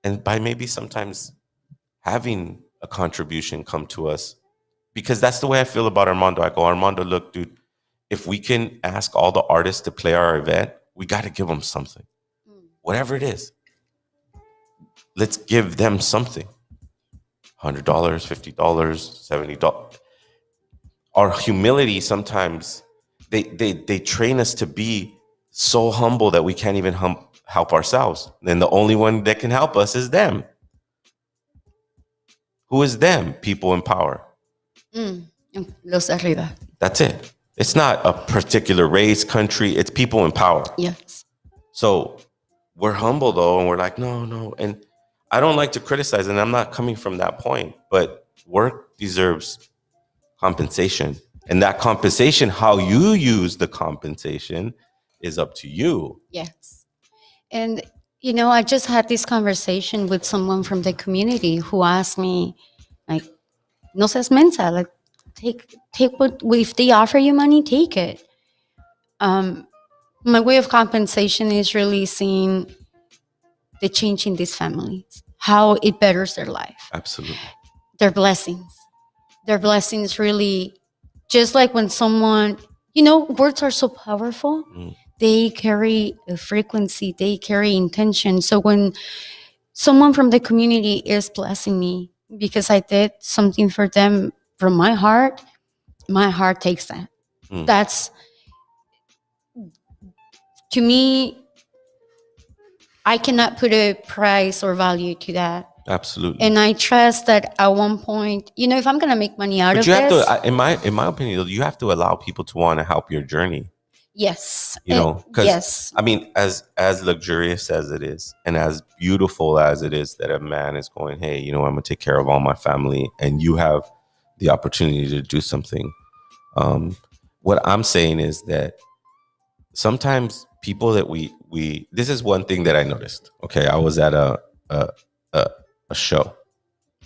and by maybe sometimes having a contribution come to us. Because that's the way I feel about Armando. I go, Armando, look, dude, if we can ask all the artists to play our event, we got to give them something. Whatever it is. Let's give them something. $100, $50, $70. Our humility sometimes, they train us to be so humble that we can't even help ourselves. Then the only one that can help us is them. Who is them? People in power. Los arriba. That's it. It's not a particular race, country. It's people in power. Yes. So we're humble, though, and we're like, no. And I don't like to criticize, and I'm not coming from that point. But work deserves compensation. And that compensation, how you use the compensation, is up to you. Yes. And, I just had this conversation with someone from the community who asked me, like, no seas mensa, like, take what, if they offer you money, take it. My way of compensation is really seeing the change in these families, how it betters their life. Absolutely. Their blessings really, just like when someone, words are so powerful. They carry a frequency, they carry intention. So when someone from the community is blessing me because I did something for them from my heart takes that. That's, to me, I cannot put a price or value to that. Absolutely. And I trust that at one point, if I'm going to make money out of this. But you have to, in my opinion, you have to allow people to want to help your journey. Yes. Because, yes. I mean, as luxurious as it is and as beautiful as it is that a man is going, hey, I'm going to take care of all my family, and you have the opportunity to do something. What I'm saying is that sometimes people that we this is one thing that I noticed. Okay, I was at a show,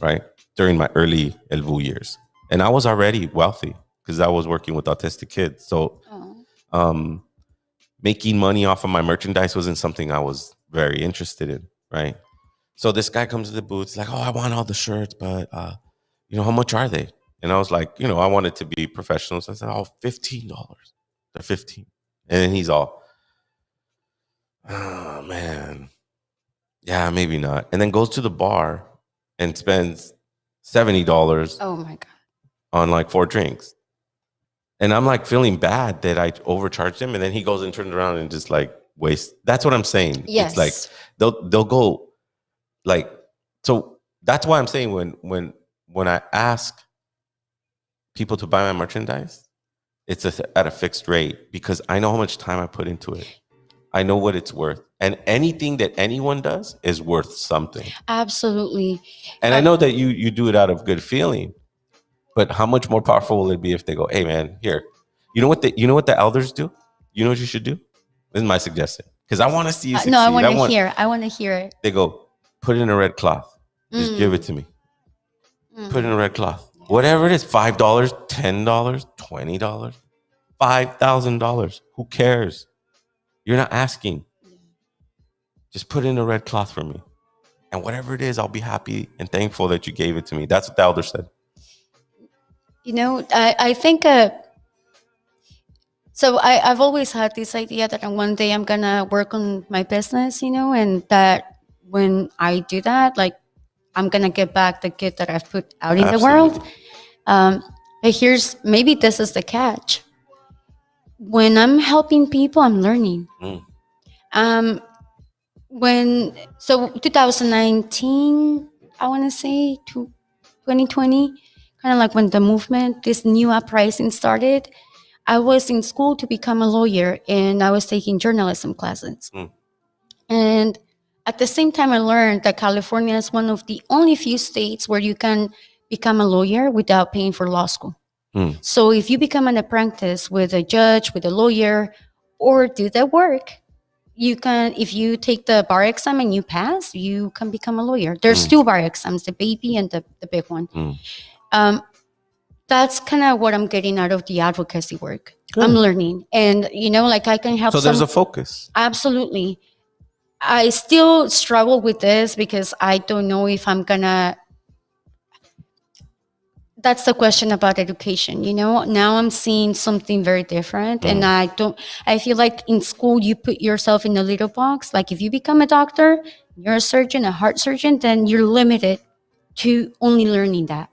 right, during my early El Vuh years, and I was already wealthy because I was working with autistic kids. So making money off of my merchandise wasn't something I was very interested in, right? So this guy comes to the booth, he's like, oh, I want all the shirts, but how much are they? And I was like, I wanted to be professional. So I said, oh, $15. They're 15. And then he's all, oh man, yeah, maybe not. And then goes to the bar and spends $70. Oh my God. On like 4 drinks. And I'm like feeling bad that I overcharged him. And then he goes and turns around and just like wastes. That's what I'm saying. Yes. It's like they'll go like, so that's why I'm saying when I ask people to buy my merchandise, it's at a fixed rate because I know how much time I put into it. I know what it's worth. And anything that anyone does is worth something. Absolutely. And I know that you do it out of good feeling. But how much more powerful will it be if they go, hey man, here, you know what the elders do? You know what you should do? This is my suggestion. Because I want to see you succeed. No, I want to hear it. They go, put it in a red cloth. Just give it to me. Put it in a red cloth. Whatever it is, $5, $10, $20, $5,000. Who cares? You're not asking. Just put it in a red cloth for me. And whatever it is, I'll be happy and thankful that you gave it to me. That's what the elder said. I think, so I've always had this idea that one day I'm going to work on my business, and that when I do that, like, I'm going to get back the good that I've put out in the world. But maybe this is the catch. When I'm helping people, I'm learning. 2019, I want to say, to 2020, kind of like when the movement, this new uprising started, I was in school to become a lawyer and I was taking journalism classes. And at the same time, I learned that California is one of the only few states where you can become a lawyer without paying for law school. So if you become an apprentice with a judge, with a lawyer, or do the work, you can, if you take the bar exam and you pass, you can become a lawyer. There's 2 bar exams, the baby and the big one. That's kind of what I'm getting out of the advocacy work. Good. I'm learning. And, like I can help. So there's a focus. Absolutely. I still struggle with this because I don't know if I'm going to. That's the question about education. Now I'm seeing something very different. And I feel like in school, you put yourself in a little box. Like if you become a doctor, you're a surgeon, a heart surgeon, then you're limited to only learning that.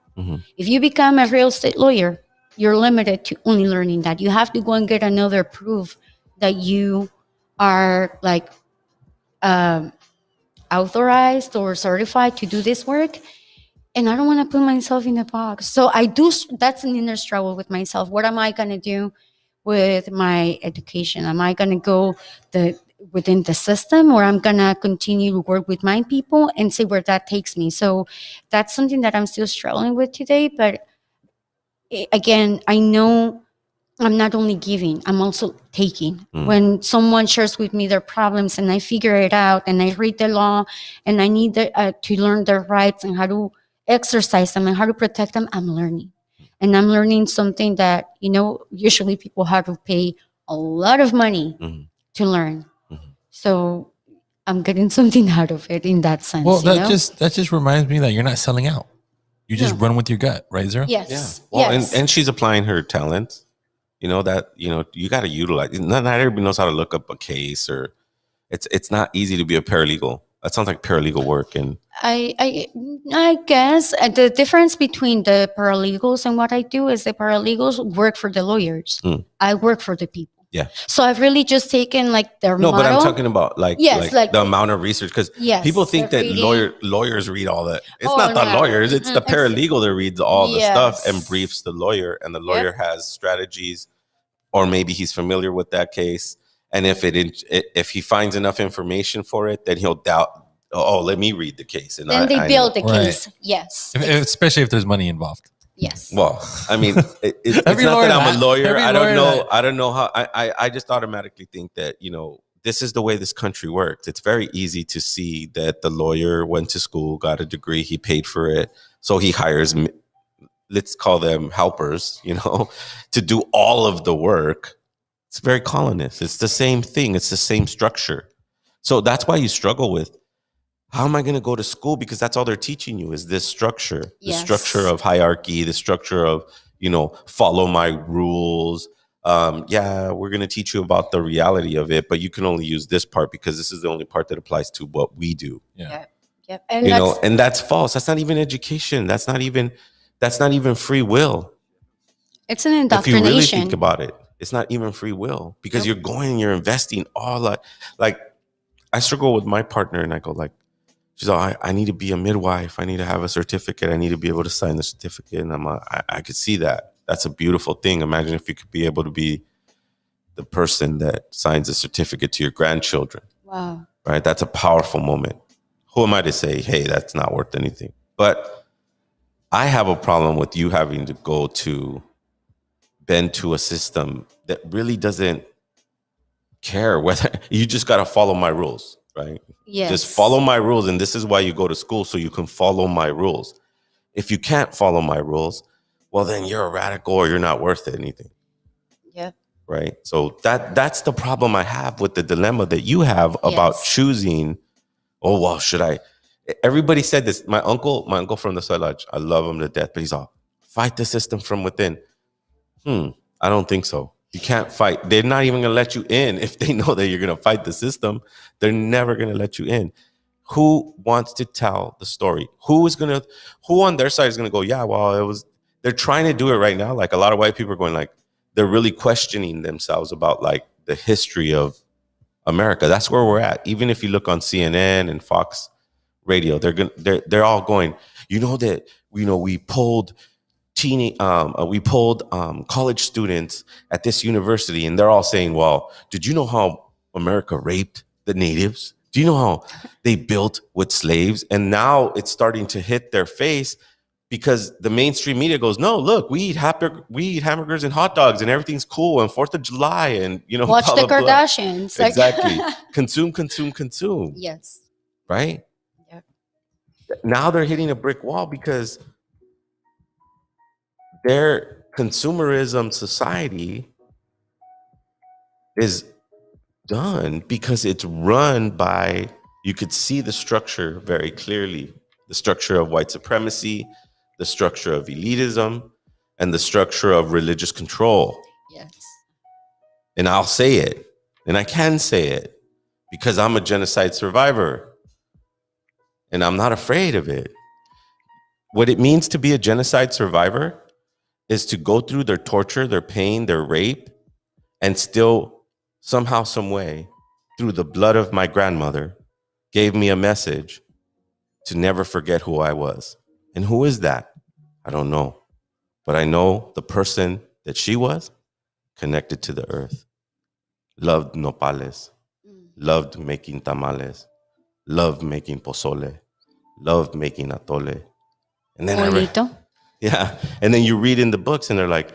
If you become a real estate lawyer, you're limited to only learning that. You have to go and get another proof that you are like authorized or certified to do this work. And I don't want to put myself in a box. So that's an inner struggle with myself. What am I going to do with my education? Am I going to go within the system, or I'm going to continue to work with my people and see where that takes me? So that's something that I'm still struggling with today. But again, I know I'm not only giving, I'm also taking. When someone shares with me their problems and I figure it out and I read the law and I need to learn their rights and how to exercise them and how to protect them, I'm learning. And I'm learning something that, usually people have to pay a lot of money to learn. So I'm getting something out of it in that sense. Well, that just reminds me that you're not selling out. You just run with your gut, right, Zero? Yes. Yeah. Well, yes. And she's applying her talents. You got to utilize. Not everybody knows how to look up a case, or it's not easy to be a paralegal. That sounds like paralegal work. And I guess the difference between the paralegals and what I do is the paralegals work for the lawyers. I work for the people. Yeah. So I've really just taken like their model. No, but I'm talking about like the amount of research, because people think that lawyers read all that. It's not the lawyers. It's the paralegal that reads all the stuff and briefs the lawyer, and the lawyer has strategies, or maybe he's familiar with that case. And if he finds enough information for it, then he'll doubt. Oh, let me read the case. And then they build the case. Right. Yes. Especially if there's money involved. Yes. Well, I mean, it's not that I'm a lawyer. I don't know. I don't know how. I just automatically think that, this is the way this country works. It's very easy to see that the lawyer went to school, got a degree, he paid for it, so he hires, let's call them helpers, to do all of the work. It's very colonist. It's the same thing. It's the same structure. So that's why you struggle with, how am I going to go to school? Because that's all they're teaching you is this structure, the Yes. structure of hierarchy, the structure of, follow my rules. Yeah, we're going to teach you about the reality of it, but you can only use this part because this is the only part that applies to what we do. Yeah. Yep. And And that's false. That's not even education. That's not even free will. it's an If you indoctrination. really think about it, it's not even free will because you're investing all that. Like, I struggle with my partner and I go like, she's like, I need to be a midwife. I need to have a certificate. I need to be able to sign the certificate. And I'm like, I could see that. That's a beautiful thing. Imagine if you could be able to be the person that signs a certificate to your grandchildren. Wow. Right? That's a powerful moment. Who am I to say, hey, that's not worth anything? But I have a problem with you having to bend to a system that really doesn't care whether you just got to follow my rules, right? Yes. Just follow my rules. And this is why you go to school, so you can follow my rules. If you can't follow my rules, well, then you're a radical or you're not worth anything. Yep. Right. So that's the problem I have with the dilemma that you have about choosing. Oh, well, should I? Everybody said this. My uncle from the Salaj, I love him to death, but he's all, fight the system from within. I don't think so. You can't fight. They're not even going to let you in if they know that you're going to fight the system. They're never going to let you in. Who wants to tell the story? Who on their side is going to go, yeah, well, they're trying to do it right now. Like, a lot of white people are going like, they're really questioning themselves about like the history of America. That's where we're at. Even if you look on CNN and Fox Radio, they're all going, we pulled college students at this university, and they're all saying, well, did you know how America raped the natives? Do you know how they built with slaves? And now it's starting to hit their face because the mainstream media goes, no, look, we eat hamburgers and hot dogs and everything's cool, and 4th of July, and watch blah, the blah, blah. Kardashians. Exactly. Consume. Yes. Right? Yep. Now they're hitting a brick wall because their consumerism society is done because it's run by, you could see the structure very clearly, the structure of white supremacy, the structure of elitism, and the structure of religious control. Yes. And I'll say it, and I can say it because I'm a genocide survivor and I'm not afraid of it. What it means to be a genocide survivor is to go through their torture, their pain, their rape, and still somehow, some way, through the blood of my grandmother, gave me a message to never forget who I was. And who is that? I don't know. But I know the person that she was, connected to the earth, loved nopales, loved making tamales, loved making pozole, loved making atole. And then yeah. And then you read in the books and they're like,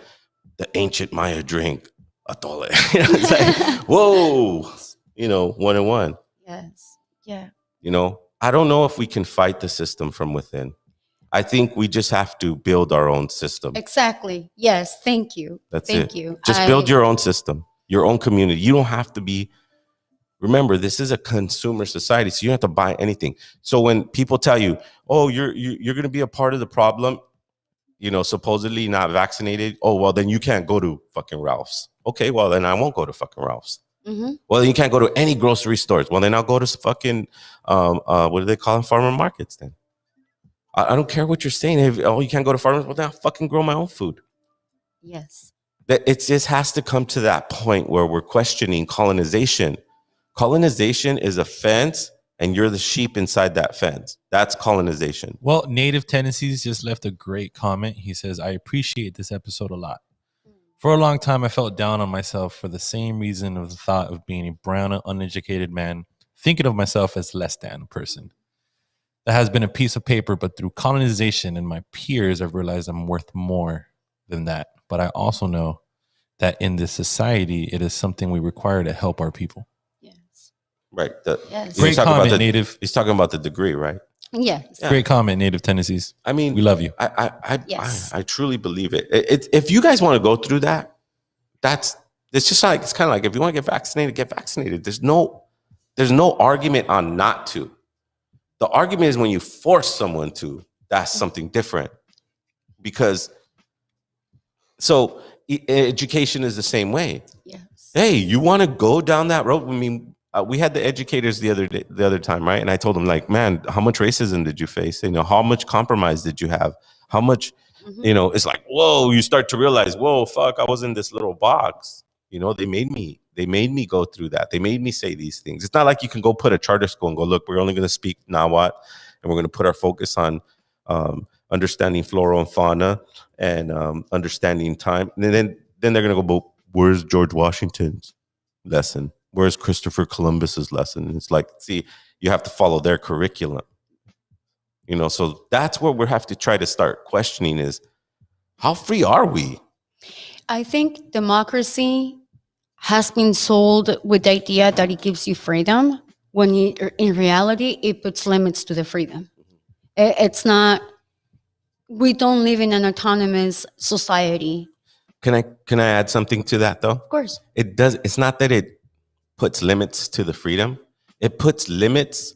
the ancient Maya drink atole. It's like, whoa, 101. Yes. Yeah. I don't know if we can fight the system from within. I think we just have to build our own system. Exactly. Yes. Thank you. Thank you. Just build your own system, your own community. You don't have to be. Remember, this is a consumer society, so you don't have to buy anything. So when people tell you, oh, you're going to be a part of the problem, supposedly not vaccinated. Oh, well, then you can't go to fucking Ralph's. Okay, well, then I won't go to fucking Ralph's. Mm-hmm. Well, then you can't go to any grocery stores. Well, then I'll go to fucking, what do they call them? Farmer markets then. I don't care what you're saying. You can't go to farmers. Well, then I'll fucking grow my own food. Yes. It just has to come to that point where we're questioning colonization. Colonization is a fence, and you're the sheep inside that fence. That's colonization. Well, Native Tendencies just left a great comment. He says, I appreciate this episode a lot. For a long time, I felt down on myself for the same reason of the thought of being a brown and uneducated man, thinking of myself as less than a person. That has been a piece of paper, but through colonization and my peers, I've realized I'm worth more than that. But I also know that in this society, it is something we require to help our people. Yes. Right. Yes. Great comment, Native. He's talking about the degree, right? Yes. Yeah. Great comment, Native Tendencies. I mean, we love you. I truly believe it. If you guys want to go through that, It's just like, it's kind of like, if you want to get vaccinated, get vaccinated. There's no argument on not to. The argument is when you force someone to, that's something different. Because, so education is the same way. Yes. Hey, you want to go down that road? I mean, we had the educators the other time, right? And I told them, like, man, how much racism did you face? You know, how much compromise did you have? How much, you know, it's like, whoa, you start to realize, whoa, fuck, I was in this little box. You know, they made me go through that. They made me say these things. It's not like you can go put a charter school and go, look, we're only going to speak Nahuatl, and we're going to put our focus on understanding flora and fauna and understanding time. And then they're going to go, but where's George Washington's lesson? Where's Christopher Columbus's lesson? And it's like, see, you have to follow their curriculum. You know, so that's where we have to try to start questioning is, how free are we? I think democracy has been sold with the idea that it gives you freedom, when in reality, it puts limits to the freedom. It's not, we don't live in an autonomous society. Can I add something to that, though? Of course. It's not that it puts limits to the freedom. It puts limits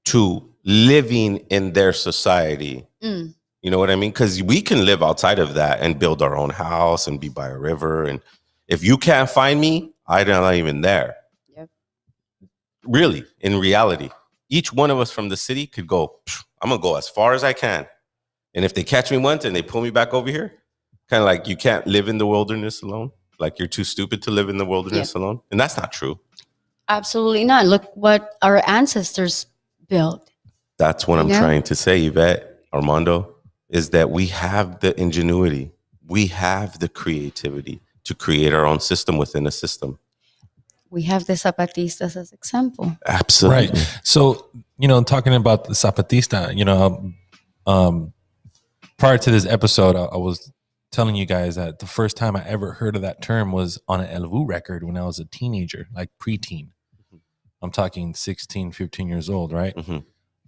to living in their society. You know what I mean? Because we can live outside of that and build our own house and be by a river. And if you can't find me, I'm not even there. Yep. Really, in reality, each one of us from the city could go, I'm going to go as far as I can. And if they catch me once and they pull me back over here, kind of like, you can't live in the wilderness alone. Like, you're too stupid to live in the wilderness alone. And that's not true. Absolutely not. Look what our ancestors built. That's what I'm trying to say, Yvette, Armando, is that we have the ingenuity. We have the creativity to create our own system within a system. We have the Zapatistas as example. Absolutely. Right. So, you know, talking about the Zapatista, you know, prior to this episode, I was telling you guys that the first time I ever heard of that term was on an El Vuh record when I was a teenager, like preteen. I'm talking 16, 15 years old, right?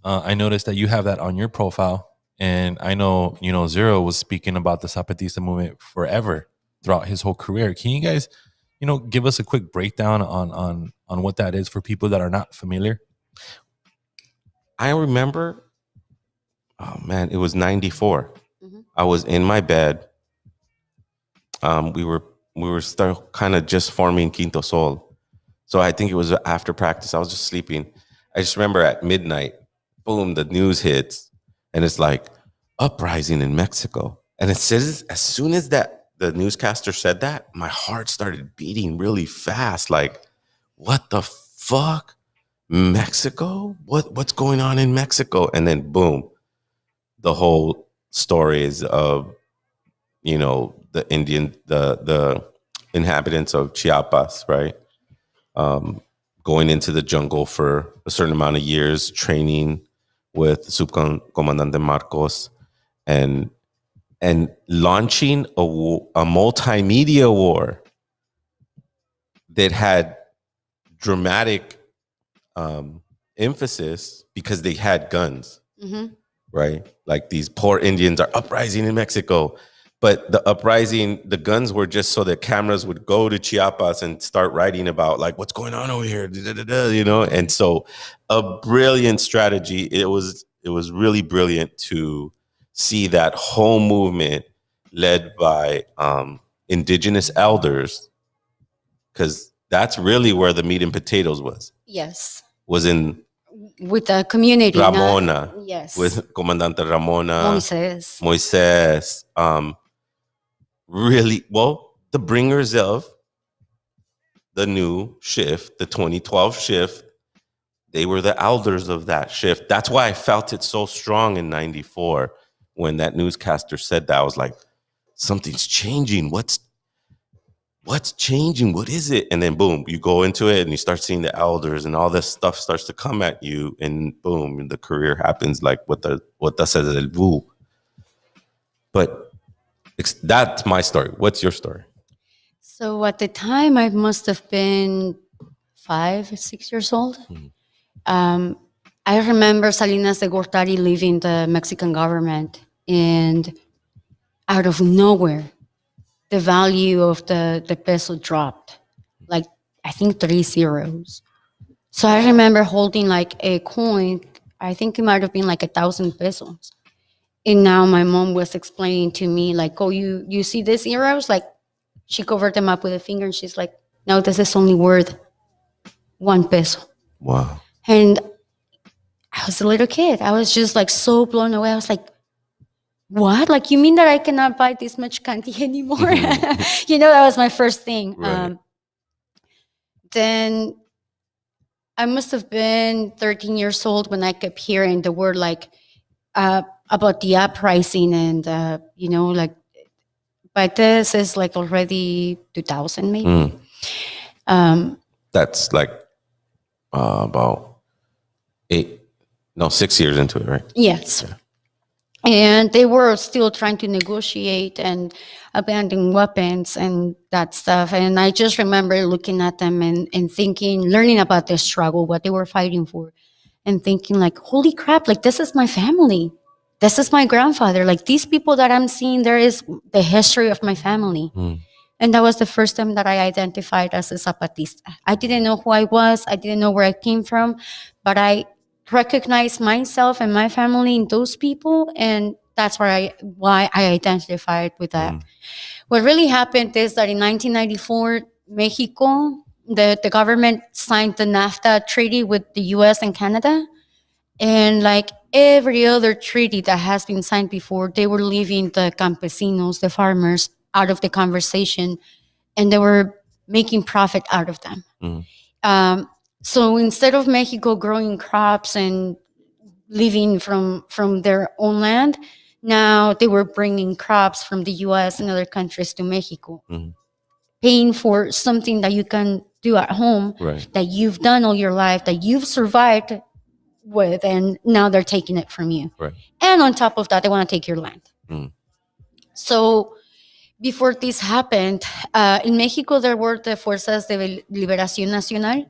I noticed that you have that on your profile. And I know, you know, Zero was speaking about the Zapatista movement forever throughout his whole career. Can you guys, you know, give us a quick breakdown on what that is for people that are not familiar? I remember, oh man, it was 94. I was in my bed. We were still kind of just forming Quinto Sol. So I think it was after practice. I was just sleeping. I just remember at midnight, boom, the news hits. And it's like, uprising in Mexico. And it says, as soon as the newscaster said that, my heart started beating really fast. Like, what the fuck? Mexico? What's going on in Mexico? And then boom, the whole stories of, you know, the inhabitants of Chiapas, right? Going into the jungle for a certain amount of years, training with Subcomandante Marcos, and launching a multimedia war that had dramatic emphasis because they had guns, right? Like, these poor Indians are uprising in Mexico. But the uprising, the guns were just so that cameras would go to Chiapas and start writing about, like, what's going on over here, you know? And so a brilliant strategy. It was really brilliant to see that whole movement led by indigenous elders, because that's really where the meat and potatoes was. Yes. Was in... with the community. Ramona. Yes. With Comandante Ramona. Moises. Really, well, the bringers of the new shift, the 2012 shift, they were the elders of that shift. That's why I felt it so strong in 94 when that newscaster said that. I was like, something's changing. What's changing? What is it? And then boom, you go into it and you start seeing the elders and all this stuff starts to come at you, and boom, the career happens, like what says El Vuh. But that's my story. What's your story? So at the time, I must have been 5, 6 years old. I remember Salinas de Gortari leaving the Mexican government, and out of nowhere, the value of the peso dropped, like I think 3 zeros. So I remember holding like a coin. I think it might have been like 1,000 pesos. And now my mom was explaining to me like, oh, you see these zeros? Like she covered them up with a finger and she's like, no, this is only worth 1 peso. Wow. And I was a little kid. I was just like so blown away. I was like, what? Like, you mean that I cannot buy this much candy anymore? That was my first thing. Right. Then I must have been 13 years old when I kept hearing the word like about the uprising and, like, but this is like already 2000 maybe. That's like about 6 years into it, right? Yes. Yeah. And they were still trying to negotiate and abandon weapons and that stuff. And I just remember looking at them and thinking, learning about their struggle, what they were fighting for, and thinking like, holy crap, like this is my family. This is my grandfather. Like these people that I'm seeing, there is the history of my family. And that was the first time that I identified as a Zapatista. I didn't know who I was. I didn't know where I came from, but I recognized myself and my family in those people, and that's why I identified with that. What really happened is that in 1994, Mexico, the government signed the NAFTA treaty with the US and Canada, and like every other treaty that has been signed before, they were leaving the campesinos, the farmers, out of the conversation, and they were making profit out of them. So instead of Mexico growing crops and living from their own land, now they were bringing crops from the US and other countries to Mexico, paying for something that you can do at home, Right. that you've done all your life, that you've survived with, and now they're taking it from you. Right. And on top of that, they want to take your land. So before this happened, in Mexico, there were the Fuerzas de Liberación Nacional,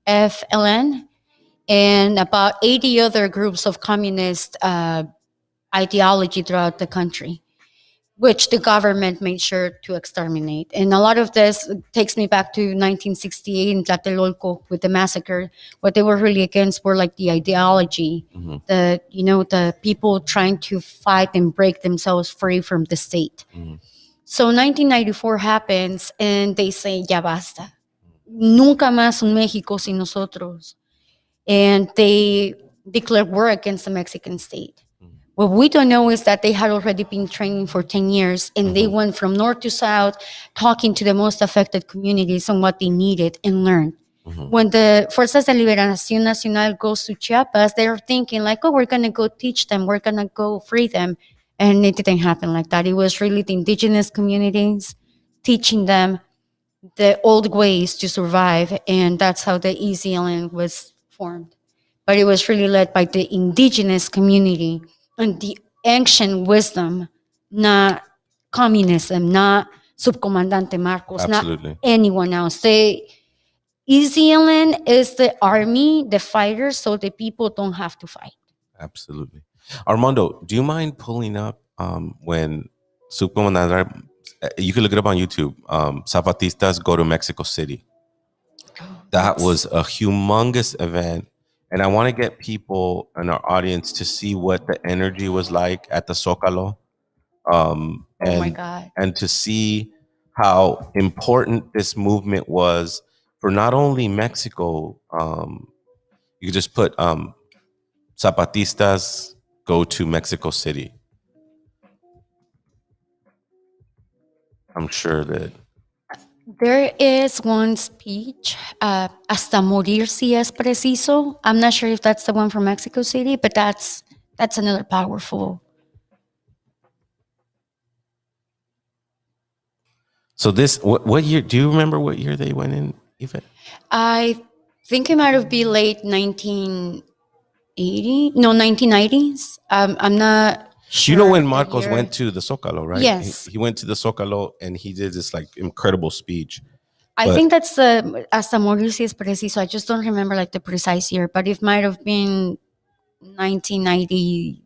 FLN, and about 80 other groups of communist ideology throughout the country, which the government made sure to exterminate. And a lot of this takes me back to 1968 in Tlatelolco with the massacre. What they were really against were like the ideology, the people trying to fight and break themselves free from the state. So 1994 happens and they say, ya basta. Nunca más un México sin nosotros. And they declare war against the Mexican state. What we don't know is that they had already been training for 10 years and they went from north to south, talking to the most affected communities on what they needed and learned. When the Fuerzas de Liberación Nacional goes to Chiapas, they're thinking like, oh, we're going to go teach them, we're going to go free them. And it didn't happen like that. It was really the indigenous communities teaching them the old ways to survive. And that's how the EZLN was formed. But it was really led by the indigenous community and the ancient wisdom, not communism, not Subcomandante Marcos, Absolutely. not anyone else. The EZLN is the army, the fighters, so the people don't have to fight. Absolutely. Armando, do you mind pulling up when Subcomandante, you can look it up on YouTube, Zapatistas go to Mexico City. That was a humongous event. And I want to get people in our audience to see what the energy was like at the Zócalo. Oh my God. And to see how important this movement was for not only Mexico. You could just put Zapatistas go to Mexico City. I'm sure that there is one speech, hasta morir si es preciso. I'm not sure if that's the one from Mexico City, but that's another powerful. So this, what year, do you remember what year they went in, Ivette? I think it might have been late 1990s. I'm not sure. You know when Marcos went to the Zócalo, right? Yes. He went to the Zócalo and he did this like incredible speech. I think that's the hasta morir si es preciso. I just don't remember like the precise year, but it might have been 1990,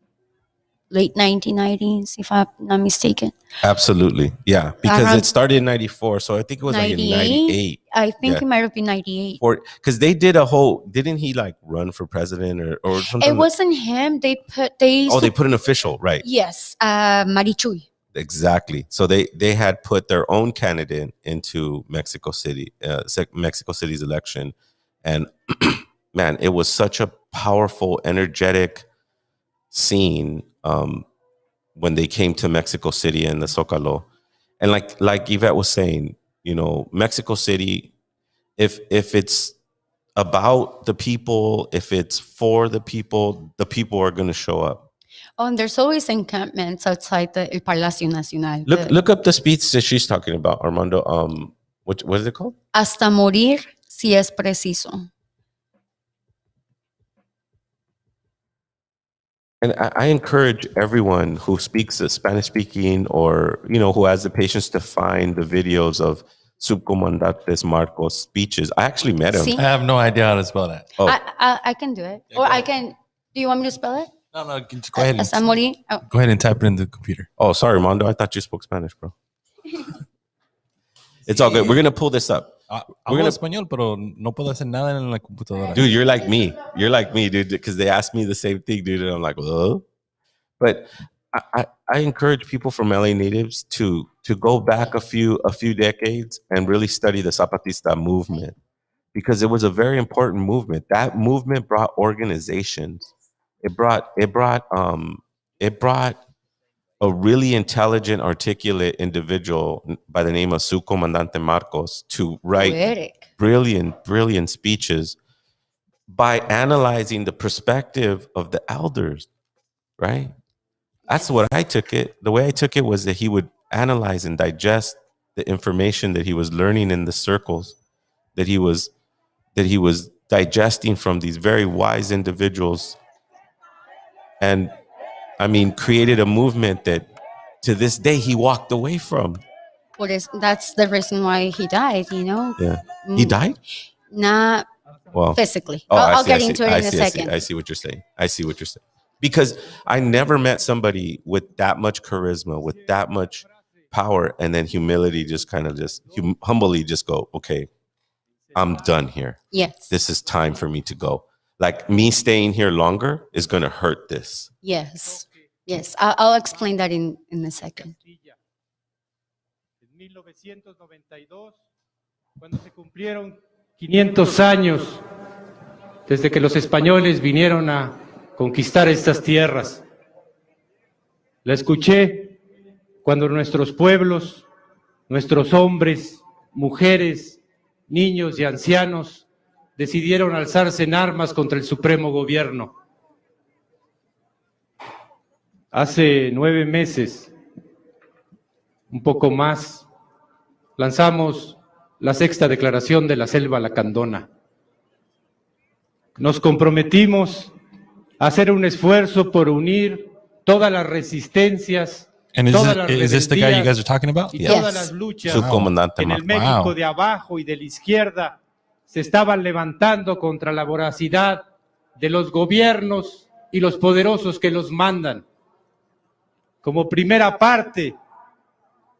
late 1990s, if I'm not mistaken. Absolutely. Yeah. Because it started in 94. So I think it was like in 98. I think Yeah. it might have been 98. Because they did a whole, didn't he like run for president or something? It wasn't him. They put an official, right? Yes, Marichuy. Exactly. So they had put their own candidate into Mexico City, Mexico City's election. And man, it was such a powerful, energetic scene when they came to Mexico City and the Zócalo. And like Ivette was saying, you know, Mexico City, if it's about the people, if it's for the people are going to show up. Oh, and there's always encampments outside the El Palacio Nacional. Look up the speech that she's talking about, Armando. What is it called? Hasta morir si es preciso. And I encourage everyone who speaks Spanish speaking or, you know, who has the patience to find the videos of Subcomandantes Marcos speeches. I actually met him. See? I have no idea how to spell that. Oh. I can do it. Or I can. Do you want me to spell it? No, go ahead. Hasta morir. Oh. Go ahead and type it in the computer. Oh, sorry, Armando. I thought you spoke Spanish, bro. It's all good. We're going to pull this up. Hablo español, pero no puedo hacer nada en la computadora. Dude, you're like me. You're like me, dude, because they asked me the same thing, dude, and I'm like, oh. But I encourage people from LA natives to go back a few decades and really study the Zapatista movement, because it was a very important movement. That movement brought organizations. It brought a really intelligent, articulate individual by the name of Subcomandante Marcos to write brilliant speeches by analyzing the perspective of the elders, right? That's what I took it. The way I took it was that he would analyze and digest the information that he was learning in the circles, that he was digesting from these very wise individuals. And I mean, created a movement that to this day he walked away from. That's the reason why he died, you know? Yeah. He died? Not physically. Oh, I'll get into it in a second. I see what you're saying. Because I never met somebody with that much charisma, with that much power, and then humility, just kind of humbly just go, okay, I'm done here. Yes. This is time for me to go. Like me staying here longer is going to hurt this. Yes. Yes. I'll explain that in a second. En 1992, cuando se cumplieron 500 años desde que los españoles vinieron a conquistar estas tierras. La escuché cuando nuestros pueblos, nuestros hombres, mujeres, niños y ancianos decidieron alzarse en armas contra el Supremo Gobierno. Hace 9 meses, un poco más, lanzamos la 6ª declaración de la Selva Lacandona. Nos comprometimos a hacer un esfuerzo por unir todas las resistencias, todas las rebeldías y todas las luchas en el México de abajo y de la izquierda se estaban levantando contra la voracidad de los gobiernos y los poderosos que los mandan. Como primera parte,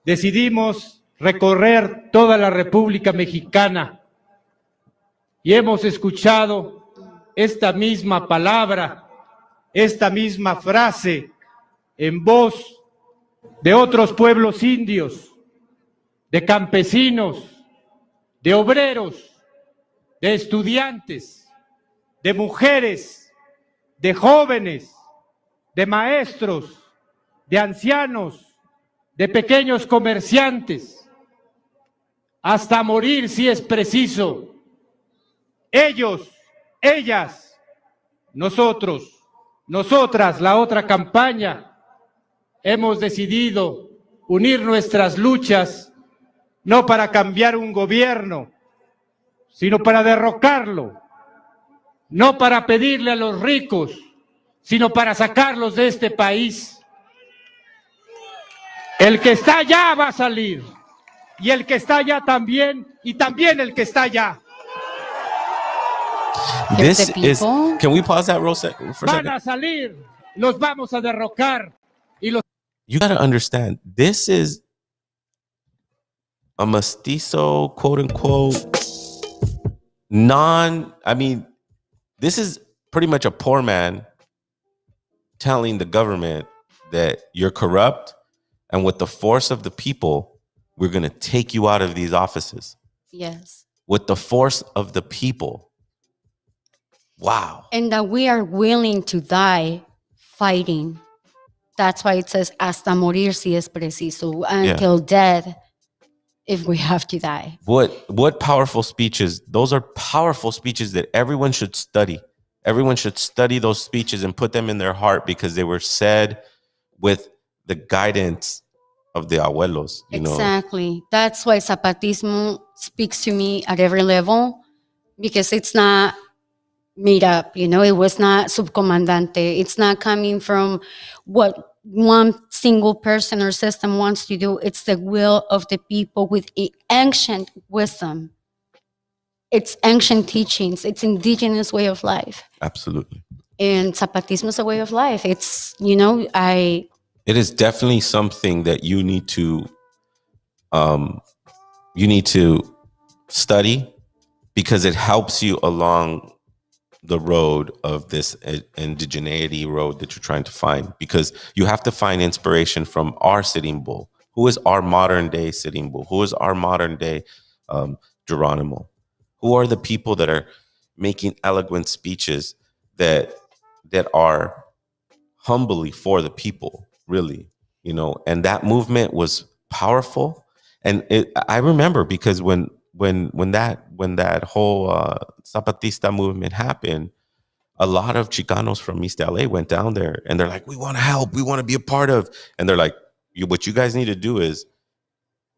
decidimos recorrer toda la República Mexicana y hemos escuchado esta misma palabra, esta misma frase en voz de otros pueblos indios, de campesinos, de obreros, de estudiantes, de mujeres, de jóvenes, de maestros, de ancianos, de pequeños comerciantes, hasta morir si es preciso. Ellos, ellas, nosotros, nosotras, la otra campaña, hemos decidido unir nuestras luchas no para cambiar un gobierno, sino para derrocarlo, no para pedirle a los ricos, sino para sacarlos de este país. El que está allá va a salir, y el que está allá también, y también el que está allá. Can we pause that for a second? Van a salir, los vamos a derrocar, You got to understand, this is a mestizo, quote unquote, this is pretty much a poor man telling the government that you're corrupt, and with the force of the people, we're going to take you out of these offices. Yes. With the force of the people. Wow. And that we are willing to die fighting. That's why it says hasta morir si es preciso, until death if we have to die. What powerful speeches. Those are powerful speeches that everyone should study. Everyone should study those speeches and put them in their heart, because they were said with the guidance of the abuelos. Exactly. That's why Zapatismo speaks to me at every level, because it's not made up, it was not subcomandante. It's not coming from what one single person or system wants to do. It's the will of the people with ancient wisdom. It's ancient teachings. It's indigenous way of life. Absolutely. And Zapatismo is a way of life. It's, it is definitely something that you need to study, because it helps you along the road of this indigeneity road that you're trying to find, because you have to find inspiration from our Sitting Bull. Who is our modern day Sitting Bull? Who is our modern day Geronimo? Who are the people that are making eloquent speeches that are humbly for the people, really, and that movement was powerful. And I remember, because when that whole Zapatista movement happened, a lot of Chicanos from East LA went down there, and they're like, we want to help, we want to be a part of. And they're like, what you guys need to do is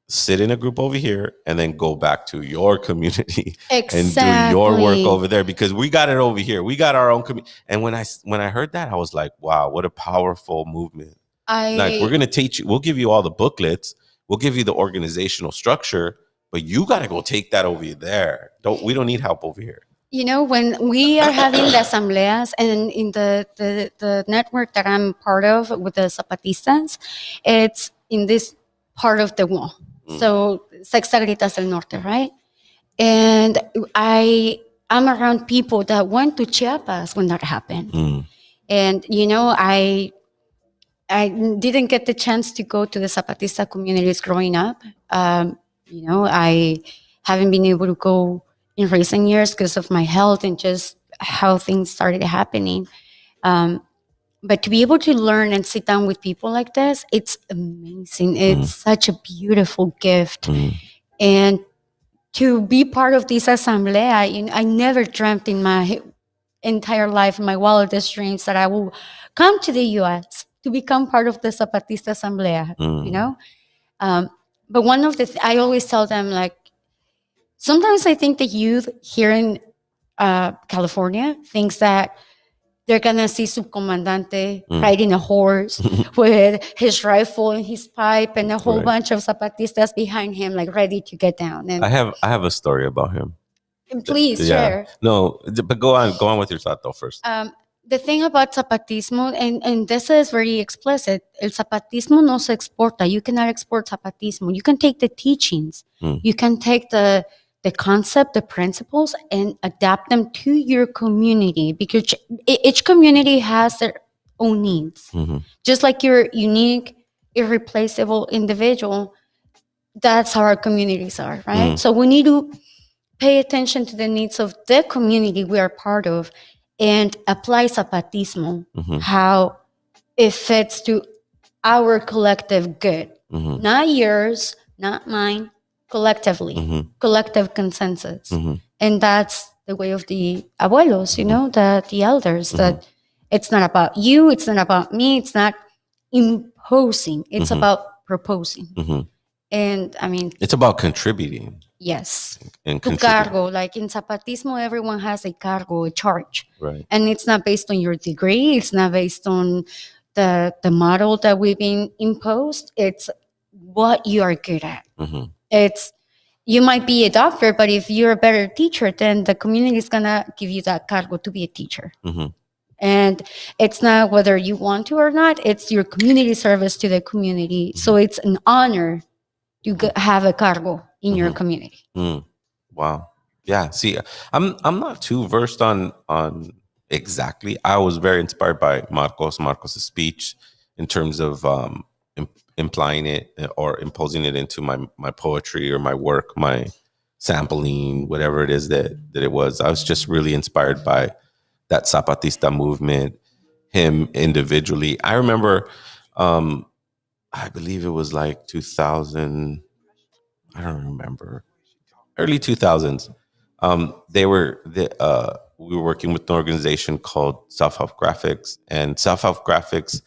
sit in a group over here and then go back to your community and do your work over there, because we got it over here. We got our own community. And when I heard that, I was like, wow, what a powerful movement. Like, we're going to teach you, we'll give you all the booklets, we'll give you the organizational structure, but you got to go take that over there. We don't need help over here. When we are having the asambleas, and in the network that I'm part of with the Zapatistas, it's in this part of the wall. So Sexta Gritas del Norte, right? And I'm around people that went to Chiapas when that happened. And, I didn't get the chance to go to the Zapatista communities growing up. I haven't been able to go in recent years because of my health and just how things started happening. But to be able to learn and sit down with people like this, it's amazing. It's such a beautiful gift. And to be part of this assemblea, I never dreamt in my entire life, in my wildest dreams, that I will come to the U.S. to become part of the Zapatista Assemblea, But one of I always tell them, like, sometimes I think the youth here in California thinks that they're going to see Subcomandante riding a horse with his rifle and his pipe and a whole bunch of Zapatistas behind him, like ready to get down. And I have a story about him. Please share. No, but go on with your thought though first. The thing about Zapatismo, and this is very explicit, el Zapatismo no se exporta. You cannot export Zapatismo. You can take the teachings. You can take the concept, the principles, and adapt them to your community, because each community has their own needs. Just like you're unique, irreplaceable individual, that's how our communities are, right? So we need to pay attention to the needs of the community we are part of and apply Zapatismo, how it fits to our collective good. Not yours, not mine, collectively, collective consensus. And that's the way of the abuelos, the elders, that it's not about you, it's not about me, it's not imposing, it's about proposing. And I mean, it's about contributing. Yes. And to cargo, like in Zapatismo, everyone has a cargo, a charge. Right. And it's not based on your degree, it's not based on the model that we've been imposed, it's what you are good at. It's, you might be a doctor, but if you're a better teacher, then the community is gonna give you that cargo to be a teacher. And it's not whether you want to or not, it's your community service to the community. So it's an honor to have a cargo in your community. Wow. Yeah. See, I'm not too versed on exactly. I was very inspired by Marcos's speech in terms of implying it or imposing it into my poetry or my work, my sampling, whatever it is that it was. I was just really inspired by that Zapatista movement, him individually. I remember, I believe it was like 2000. I don't remember. Early 2000s. We were working with an organization called Self-Help Graphics, and Self-Help Graphics,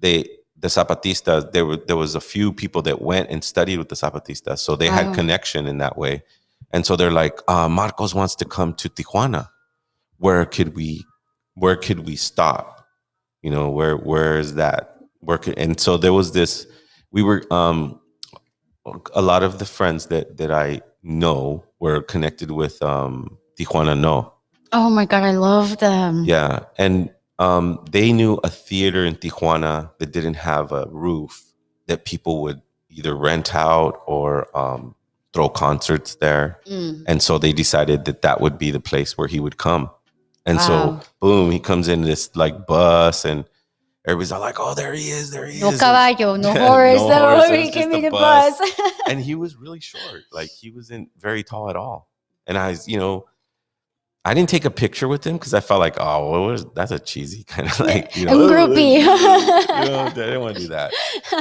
the Zapatistas, there was a few people that went and studied with the Zapatistas, so they had connection in that way. And so they're like, Marcos wants to come to Tijuana. Where could we stop? You know, where is that? And so there was this. We were a lot of the friends that I know were connected with Tijuana No. Oh my God, I love them. Yeah, and they knew a theater in Tijuana that didn't have a roof that people would either rent out or throw concerts there. And so they decided that would be the place where he would come. And so, boom, he comes in this like bus, and everybody's all like, "Oh, there he is! There he no is!" Caballo, no horse, he came in the bus. And he was really short, like he wasn't very tall at all. And I didn't take a picture with him because I felt like, that's a cheesy kind of like, a groupie. I didn't want to do that.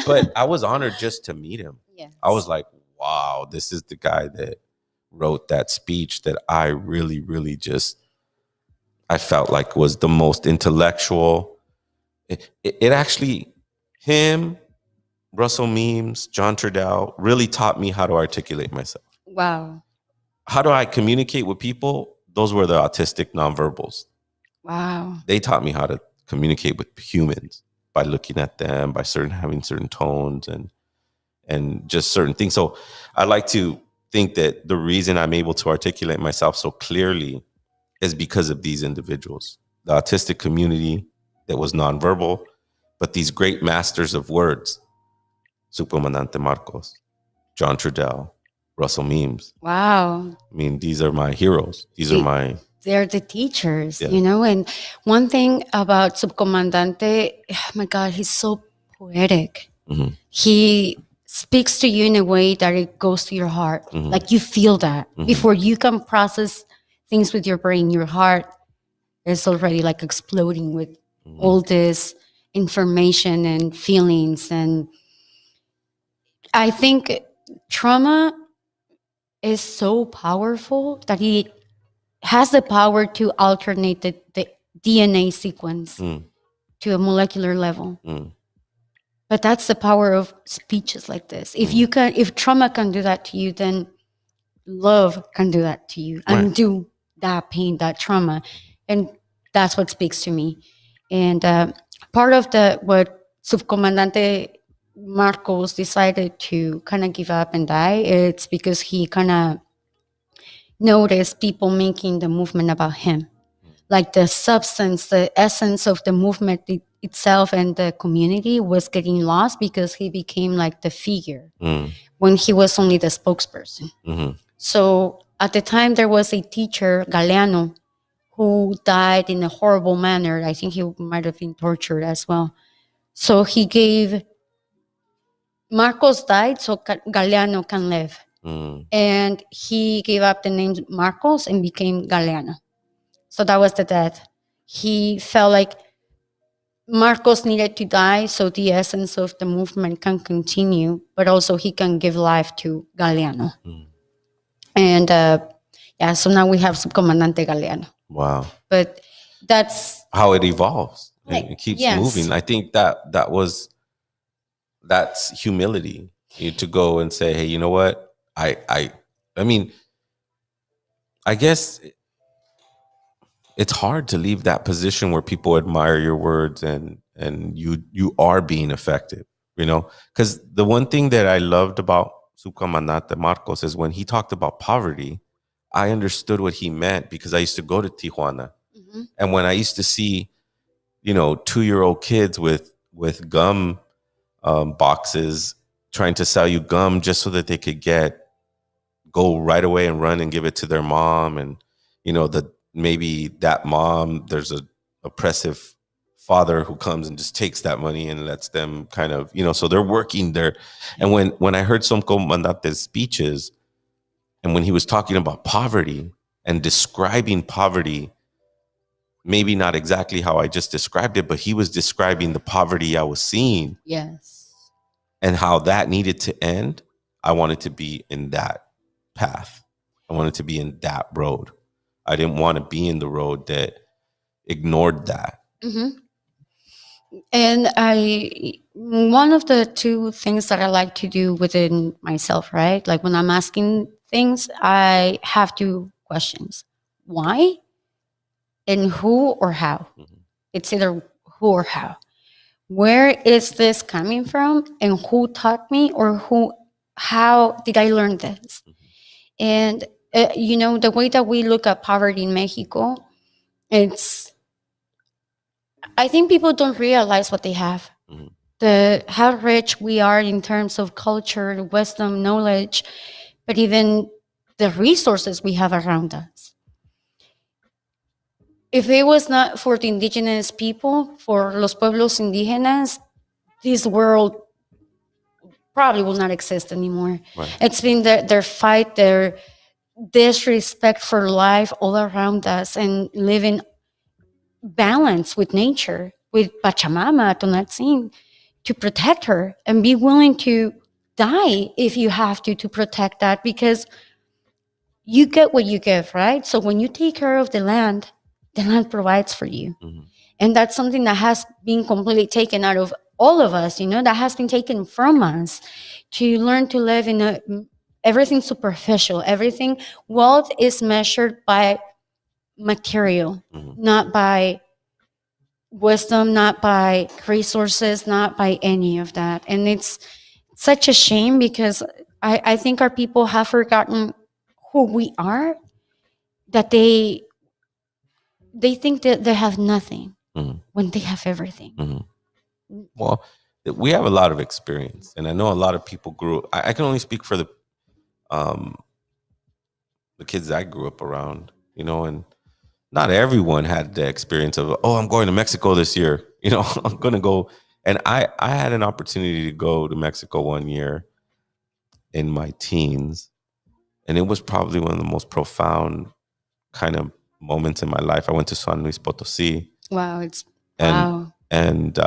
But I was honored just to meet him. Yes. I was like, wow, this is the guy that wrote that speech that I really, really I felt like was the most intellectual. It actually, him, Russell Memes, John Trudell really taught me how to articulate myself. Wow. How do I communicate with people? Those were the autistic nonverbals. Wow. They taught me how to communicate with humans by looking at them, by having certain tones and just certain things. So I like to think that the reason I'm able to articulate myself so clearly is because of these individuals, the autistic community that was nonverbal, but these great masters of words, Subcomandante Marcos, John Trudell, Russell Memes. Wow. I mean, these are my heroes. They're the teachers, you know? And one thing about Subcomandante, oh my God, he's so poetic. Mm-hmm. He speaks to you in a way that it goes to your heart. Mm-hmm. Like you feel that. Mm-hmm. Before you can process things with your brain, your heart is already like exploding with all this information and feelings. And I think trauma is so powerful that it has the power to alternate the DNA sequence to a molecular level. But that's the power of speeches like this. If trauma can do that to you, then love can do that to you and do that pain, that trauma. And that's what speaks to me. And part of what Subcomandante Marcos decided to kind of give up and die, it's because he kind of noticed people making the movement about him. Like the substance, the essence of the movement itself and the community was getting lost because he became like the figure when he was only the spokesperson. Mm-hmm. So at the time, there was a teacher, Galeano, who died in a horrible manner. I think he might have been tortured as well. So Marcos died so Galeano can live. And he gave up the name Marcos and became Galeano. So that was the death. He felt like Marcos needed to die so the essence of the movement can continue, but also he can give life to Galeano. And so now we have Subcomandante Galeano. Wow. But that's how it evolves. It keeps moving. I think that's humility. To go and say, hey, you know what? I mean, I guess it's hard to leave that position where people admire your words and you are being effective, you know? Because the one thing that I loved about Subcomandante Marcos is when he talked about poverty, I understood what he meant because I used to go to Tijuana. Mm-hmm. And when I used to see 2-year-old kids with gum boxes trying to sell you gum just so that they could go right away and run and give it to their mom. And, maybe that mom, there's a oppressive father who comes and just takes that money and lets them kind of, so they're working there. And when I heard some Comandante's speeches, and when he was talking about poverty and describing poverty, maybe not exactly how I just described it, but he was describing the poverty I was seeing. Yes. And how that needed to end. I wanted to be in that path. I wanted to be in that road. I didn't want to be in the road that ignored that. Mm-hmm. And one of the two things that I like to do within myself, right? Like when I'm asking things, I have two questions. Why? And who or how? Mm-hmm. It's either who or how. Where is this coming from? And who taught me, or how did I learn this? Mm-hmm. And, the way that we look at poverty in Mexico, I think people don't realize what they have. Mm-hmm. How rich we are in terms of culture, wisdom, knowledge, but even the resources we have around us. If it was not for the indigenous people, for los pueblos indígenas, this world probably will not exist anymore. Right. It's been their fight, their disrespect for life all around us, and living balance with nature, with Pachamama, Tonatzin, to protect her and be willing to die if you have to protect that, because you get what you give, right? So when you take care of the land provides for you. Mm-hmm. And that's something that has been completely taken out of all of us, that has been taken from us, to learn to live in everything superficial. Everything, wealth is measured by material, mm-hmm. not by wisdom, not by resources, not by any of that. And it's such a shame, because I think our people have forgotten who we are, that they think that they have nothing, mm-hmm. when they have everything. Mm-hmm. Well, we have a lot of experience, and I know a lot of people I can only speak for the kids I grew up around, and not everyone had the experience of, I'm going to Mexico this year, I'm going to go. And I had an opportunity to go to Mexico one year in my teens, and it was probably one of the most profound kind of moments in my life. I went to San Luis Potosí. Wow, and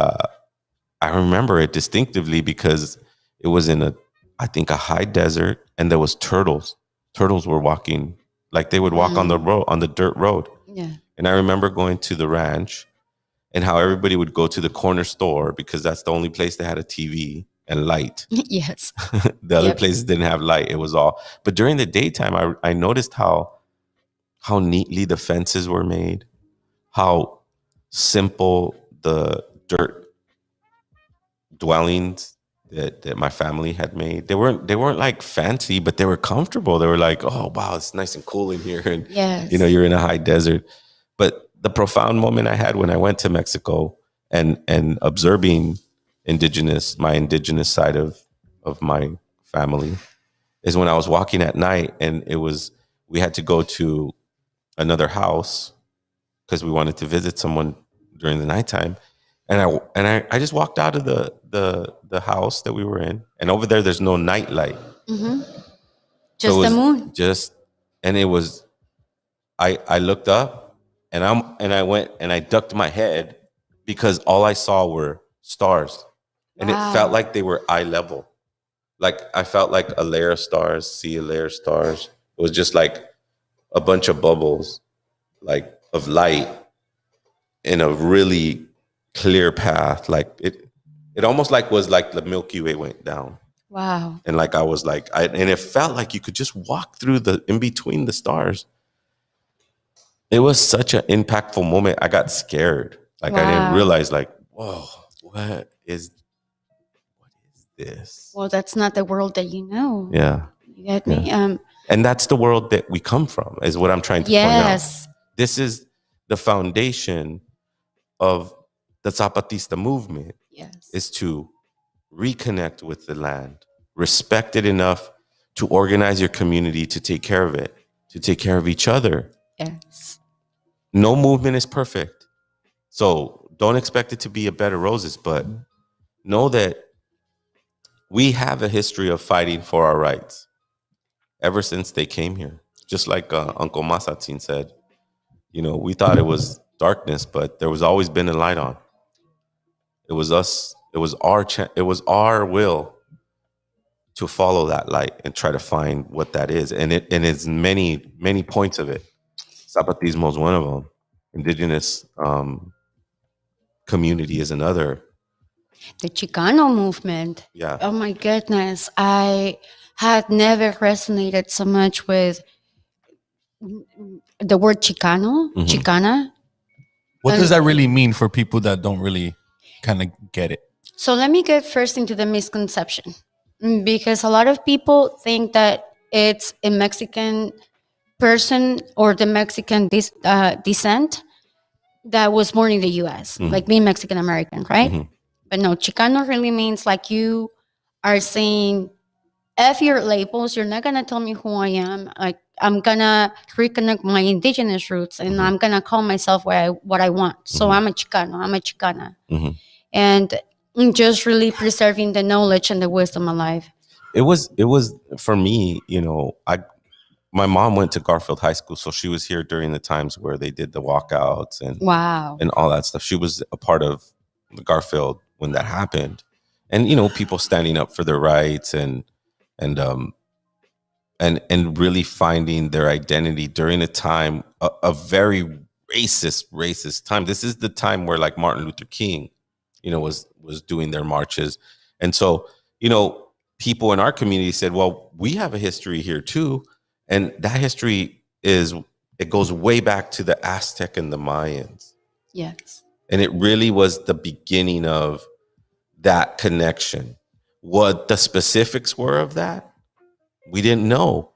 I remember it distinctively because it was in a high desert, and there was turtles. Turtles were walking, like they would walk on the road, on the dirt road. Yeah. And I remember going to the ranch, and how everybody would go to the corner store because that's the only place that had a TV and light. Yes. The other places didn't have light. It was all. But during the daytime, I noticed how neatly the fences were made, how simple the dirt dwellings that my family had made. They weren't like fancy, but they were comfortable. They were like, oh wow, it's nice and cool in here, and yes. You're in a high desert. But the profound moment I had when I went to Mexico and observing my indigenous side of my family is when I was walking at night, and we had to go to another house because we wanted to visit someone during the nighttime. And I just walked out of the house that we were in, and over there's no night light. Mm-hmm. Just the moon. And it was, I looked up, and I went and I ducked my head because all I saw were stars, and It felt like they were eye level. Like I felt like a layer of stars, see a layer of stars. It was just like a bunch of bubbles, like of light in a really clear path. Like it almost like was like the Milky Way went down. Wow. And like I was like, and it felt like you could just walk through in between the stars. It was such an impactful moment. I got scared. Like I didn't realize, like, whoa, what is this? Well, that's not the world that you know. Yeah. You get me? And that's the world that we come from, is what I'm trying to point out. This is the foundation of the Zapatista movement Yes. is to reconnect with the land, respect it enough to organize your community to take care of it, to take care of each other. Yes. No movement is perfect. So don't expect it to be a bed of roses, but know that we have a history of fighting for our rights ever since they came here. Just like Uncle Masatin said, we thought it was darkness, but there was always been a light on. It was us. It was our will to follow that light and try to find what that is. And it's many, many points of it. Zapatismo is one of them. Indigenous community is another. The Chicano movement. Yeah. Oh my goodness. I had never resonated so much with the word Chicano, Chicana. What does that really mean for people that don't really kind of get it? So let me get first into the misconception, because a lot of people think that it's a Mexican person or the Mexican descent that was born in the U.S., like being Mexican American, right? But no, Chicano really means like you are saying, F your labels, you're not going to tell me who I am. Like, I'm going to reconnect my indigenous roots and I'm going to call myself what I want. So I'm a Chicano, I'm a Chicana. And just really preserving the knowledge and the wisdom alive. It was for me, my mom went to Garfield High School, so she was here during the times where they did the walkouts and all that stuff. She was a part of the Garfield when that happened, and people standing up for their rights and really finding their identity during a time, a very racist time. This is the time where like Martin Luther King, was doing their marches, and so people in our community said, well, we have a history here too. And that history it goes way back to the Aztec and the Mayans. Yes. And it really was the beginning of that connection. What the specifics were of that, we didn't know.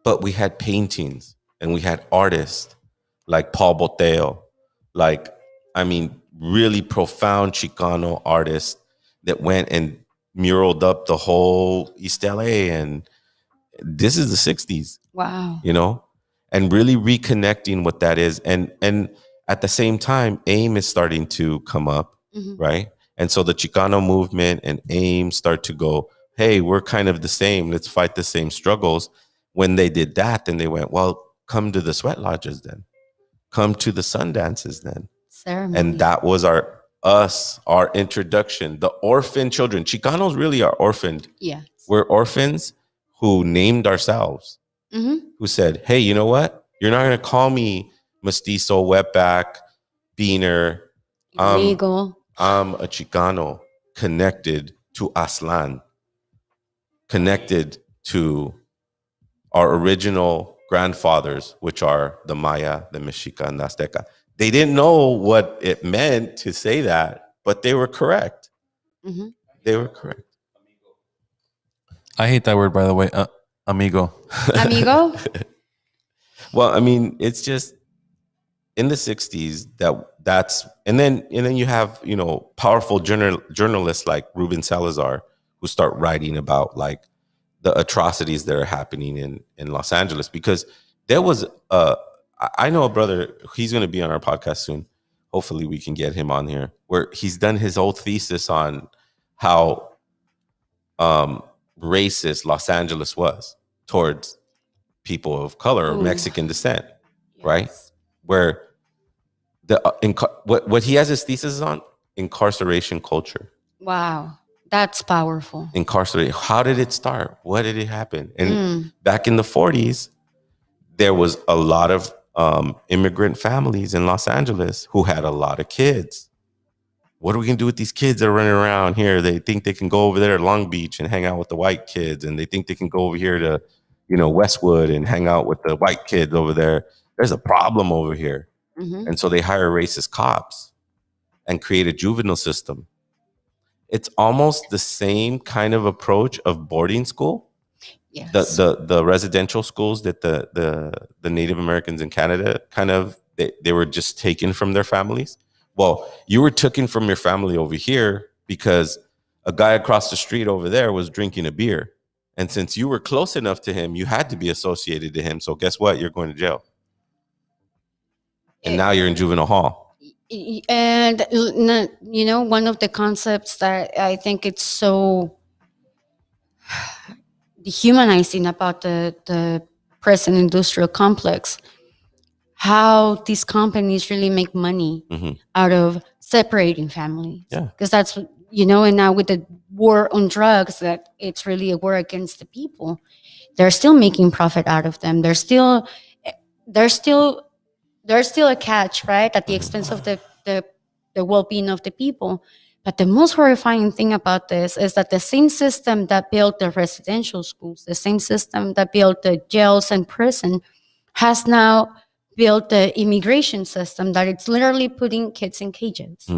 But we had paintings and we had artists like Paul Boteo, really profound Chicano artists that went and muraled up the whole East LA, and this is the 60s. Wow. And really reconnecting what that is. And at the same time, AIM is starting to come up, right? And so the Chicano movement and AIM start to go, hey, we're kind of the same. Let's fight the same struggles. When they did that, then they went, well, come to the sweat lodges then. Come to the sun dances then. Ceremony. And that was our introduction. The orphan children. Chicanos really are orphaned. Yes. We're orphans who named ourselves, who said, hey, you know what? You're not going to call me mestizo, wetback, beaner. Legal. I'm a Chicano connected to Aztlán, connected to our original grandfathers, which are the Maya, the Mexica, and the Azteca. They didn't know what it meant to say that, but they were correct. They were correct. I hate that word, by the way. Amigo. Amigo? Well, it's just in the 60s that's and then you have, powerful journalists like Ruben Salazar who start writing about like the atrocities that are happening in Los Angeles, because there was I know a brother, he's going to be on our podcast soon. Hopefully we can get him on here, where he's done his whole thesis on how racist Los Angeles was towards people of color or Mexican descent, right? Where what he has his thesis on, incarceration culture. Wow, that's powerful. Incarceration. How did it start? What did it happen? And back in the 40s, there was a lot of immigrant families in Los Angeles who had a lot of kids. What are we going to do with these kids that are running around here? They think they can go over there to Long Beach and hang out with the white kids. And they think they can go over here to, Westwood and hang out with the white kids over there. There's a problem over here. And so they hire racist cops and create a juvenile system. It's almost the same kind of approach of boarding school. Yes. The residential schools that the Native Americans in Canada they were just taken from their families. Well, you were taken from your family over here because a guy across the street over there was drinking a beer. And since you were close enough to him, you had to be associated to him. So guess what? You're going to jail. And now you're in juvenile hall. And, you know, one of the concepts that I think it's so dehumanizing about the present industrial complex, how these companies really make money out of separating families. Yeah. Because that's, you know, and now with the war on drugs, that it's really a war against the people. They're still making profit out of them. There's still a catch, right, at the expense of the well-being of the people. But the most horrifying thing about this is that the same system that built the residential schools, the same system that built the jails and prison, has now built the immigration system that it's literally putting kids in cages.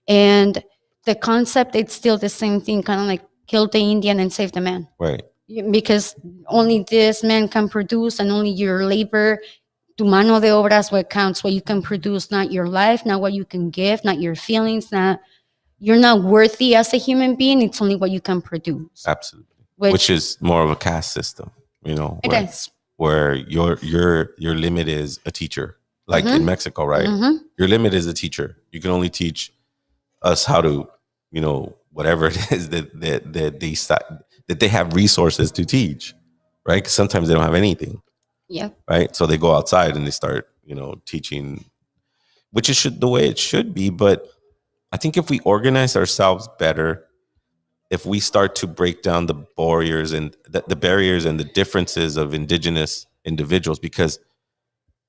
And the concept, it's still the same thing, kind of like kill the Indian and save the man. Right. Because only this man can produce, and only your labor, tu mano de obra is what counts, what you can produce, not your life, not what you can give, not your feelings, you're not worthy as a human being. It's only what you can produce. Absolutely. Which is more of a caste system, you know. It is. Where your limit is a teacher, like in Mexico, right? Your limit is a teacher. You can only teach us how to, you know, whatever it is that they have resources to teach, right? Because sometimes they don't have anything. Yeah. Right. So they go outside and they start, you know, teaching, which is the way it should be. But I think if we organize ourselves better, if we start to break down the barriers and the barriers and the differences of indigenous individuals, because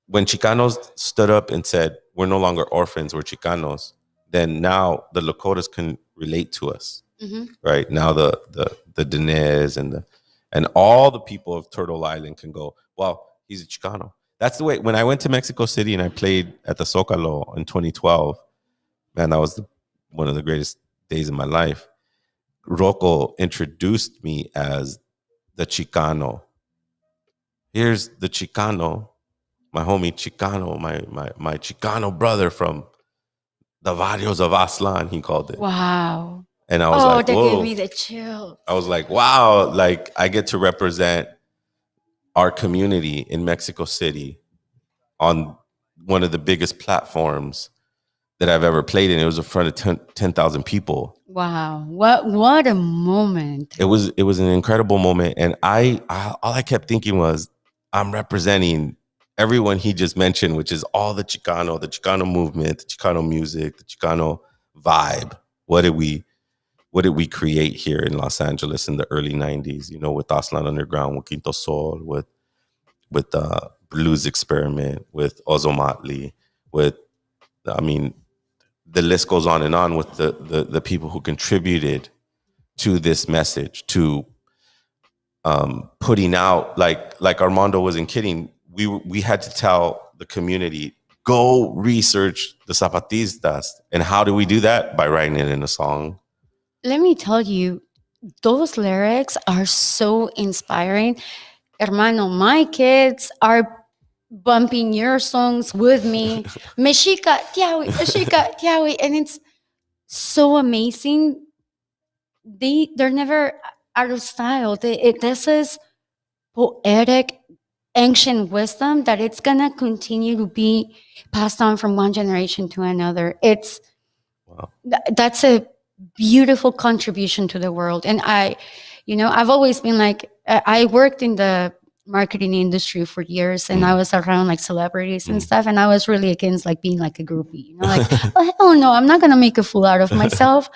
when Chicanos stood up and said, we're no longer orphans, we're Chicanos, then now the Lakotas can relate to us, right? Now the Diné and all the people of Turtle Island can go, well, he's a Chicano. That's the way. When I went to Mexico City and I played at the Zócalo in 2012, man, that was one of the greatest days of my life. Rocco introduced me as the Chicano. Here's the Chicano, my homie Chicano, my Chicano brother from the Barrios of Aztlán, he called it. Wow. And I was like, that whoa. gave me the chills. I was like, wow, like I get to represent our community in Mexico City on one of the biggest platforms that I've ever played in. It was in front of 10,000 people. Wow. What a moment. It was an incredible moment. And all I kept thinking was, I'm representing everyone he just mentioned, which is all the Chicano movement, the Chicano music, the Chicano vibe. What did we create here in Los Angeles in the early 90s, you know, with Aztlán Underground, with Quinto Sol, with Blues Experiment, with Ozomatli, the list goes on and on with the people who contributed to this message, to putting out, like Armando wasn't kidding. We had to tell the community, go research the Zapatistas. And how do we do that? By writing it in a song. Let me tell you, those lyrics are so inspiring. Hermano, my kids are bumping your songs with me. Mexica, tiawi. And it's so amazing. They're never out of style. This is poetic, ancient wisdom that it's going to continue to be passed on from one generation to another. That's a beautiful contribution to the world. And I've always been like, I worked in the marketing industry for years, and I was around like celebrities and stuff, and I was really against like being like a groupie, you know, like, oh hell no, I'm not gonna make a fool out of myself.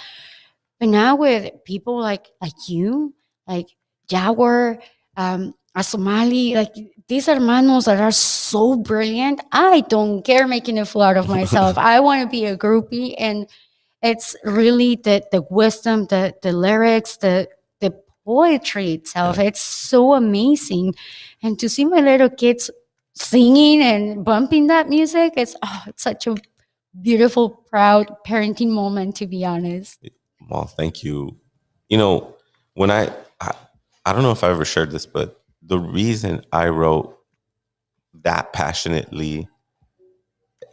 But now with people like you, like Jaguar, Asomali, like these hermanos that are so brilliant, I don't care making a fool out of myself. I want to be a groupie. And it's really the wisdom, the lyrics, the poetry itself. It's so amazing. And to see my little kids singing and bumping that music, it's such a beautiful, proud parenting moment, to be honest. Well, thank you. You know, when I don't know if I ever shared this, but the reason I wrote that passionately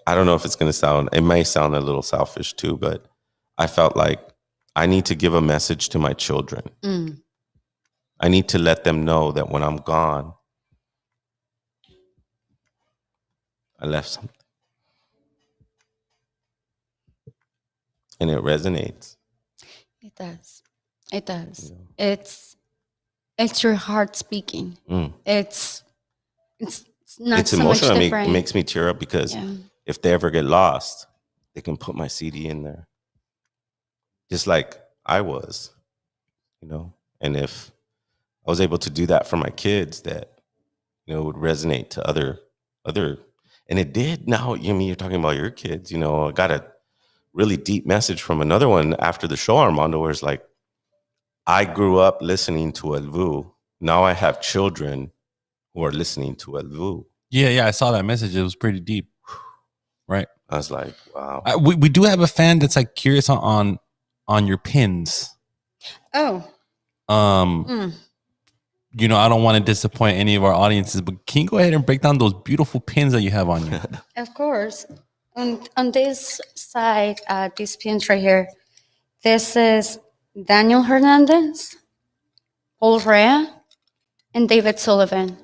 I don't know if it's going to sound, it may sound a little selfish too, but I felt like I need to give a message to my children. I need to let them know that when I'm gone, I left something. And it resonates. It does. It does. You know? It's your heart speaking. It's not it's so emotional. Much It makes me tear up because if they ever get lost, they can put my CD in there. Just like I was, you know. And if I was able to do that for my kids, that, you know, would resonate to other, and it did. Now, you mean, you're talking about your kids, you know, I got a really deep message from another one after the show, Armando, where it's like, I grew up listening to El Vuh. Now I have children who are listening to El Vuh. Yeah, I saw that message. It was pretty deep, right? I was like, wow. We do have a fan that's like curious on your pins. Oh. You know, I don't want to disappoint any of our audiences, but can you go ahead and break down those beautiful pins that you have on you? Of course. On this side, these pins right here, this is Daniel Hernandez, Paul Rea, and David Sullivan.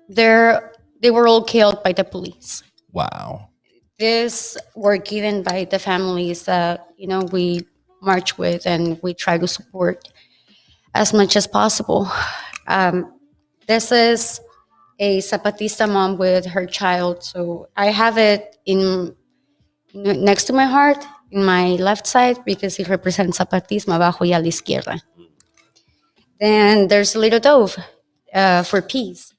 They were all killed by the police. Wow. These were given by the families that, you know, we march with and we try to support as much as possible. This is a Zapatista mom with her child. So I have it next to my heart, in my left side, because it represents Zapatismo, abajo y a la izquierda. Then there's a little dove for peace.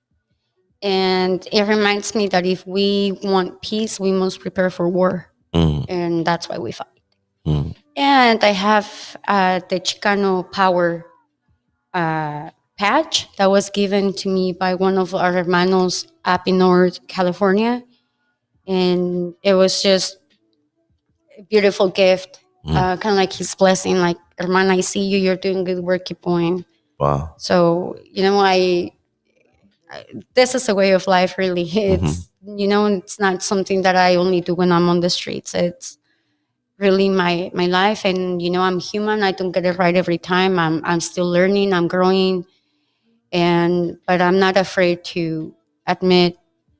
And it reminds me that if we want peace, we must prepare for war. And that's why we fight. And I have the Chicano Power patch that was given to me by one of our hermanos up in North California. And it was just a beautiful gift, kind of like his blessing, like, hermana, I see you, you're doing good work, keep going. Wow. So, you know, this is a way of life, really. It's, you know, it's not something that I only do when I'm on the streets. It's really my life. And, you know, I'm human. I don't get it right every time. I'm still learning. I'm growing. But I'm not afraid to admit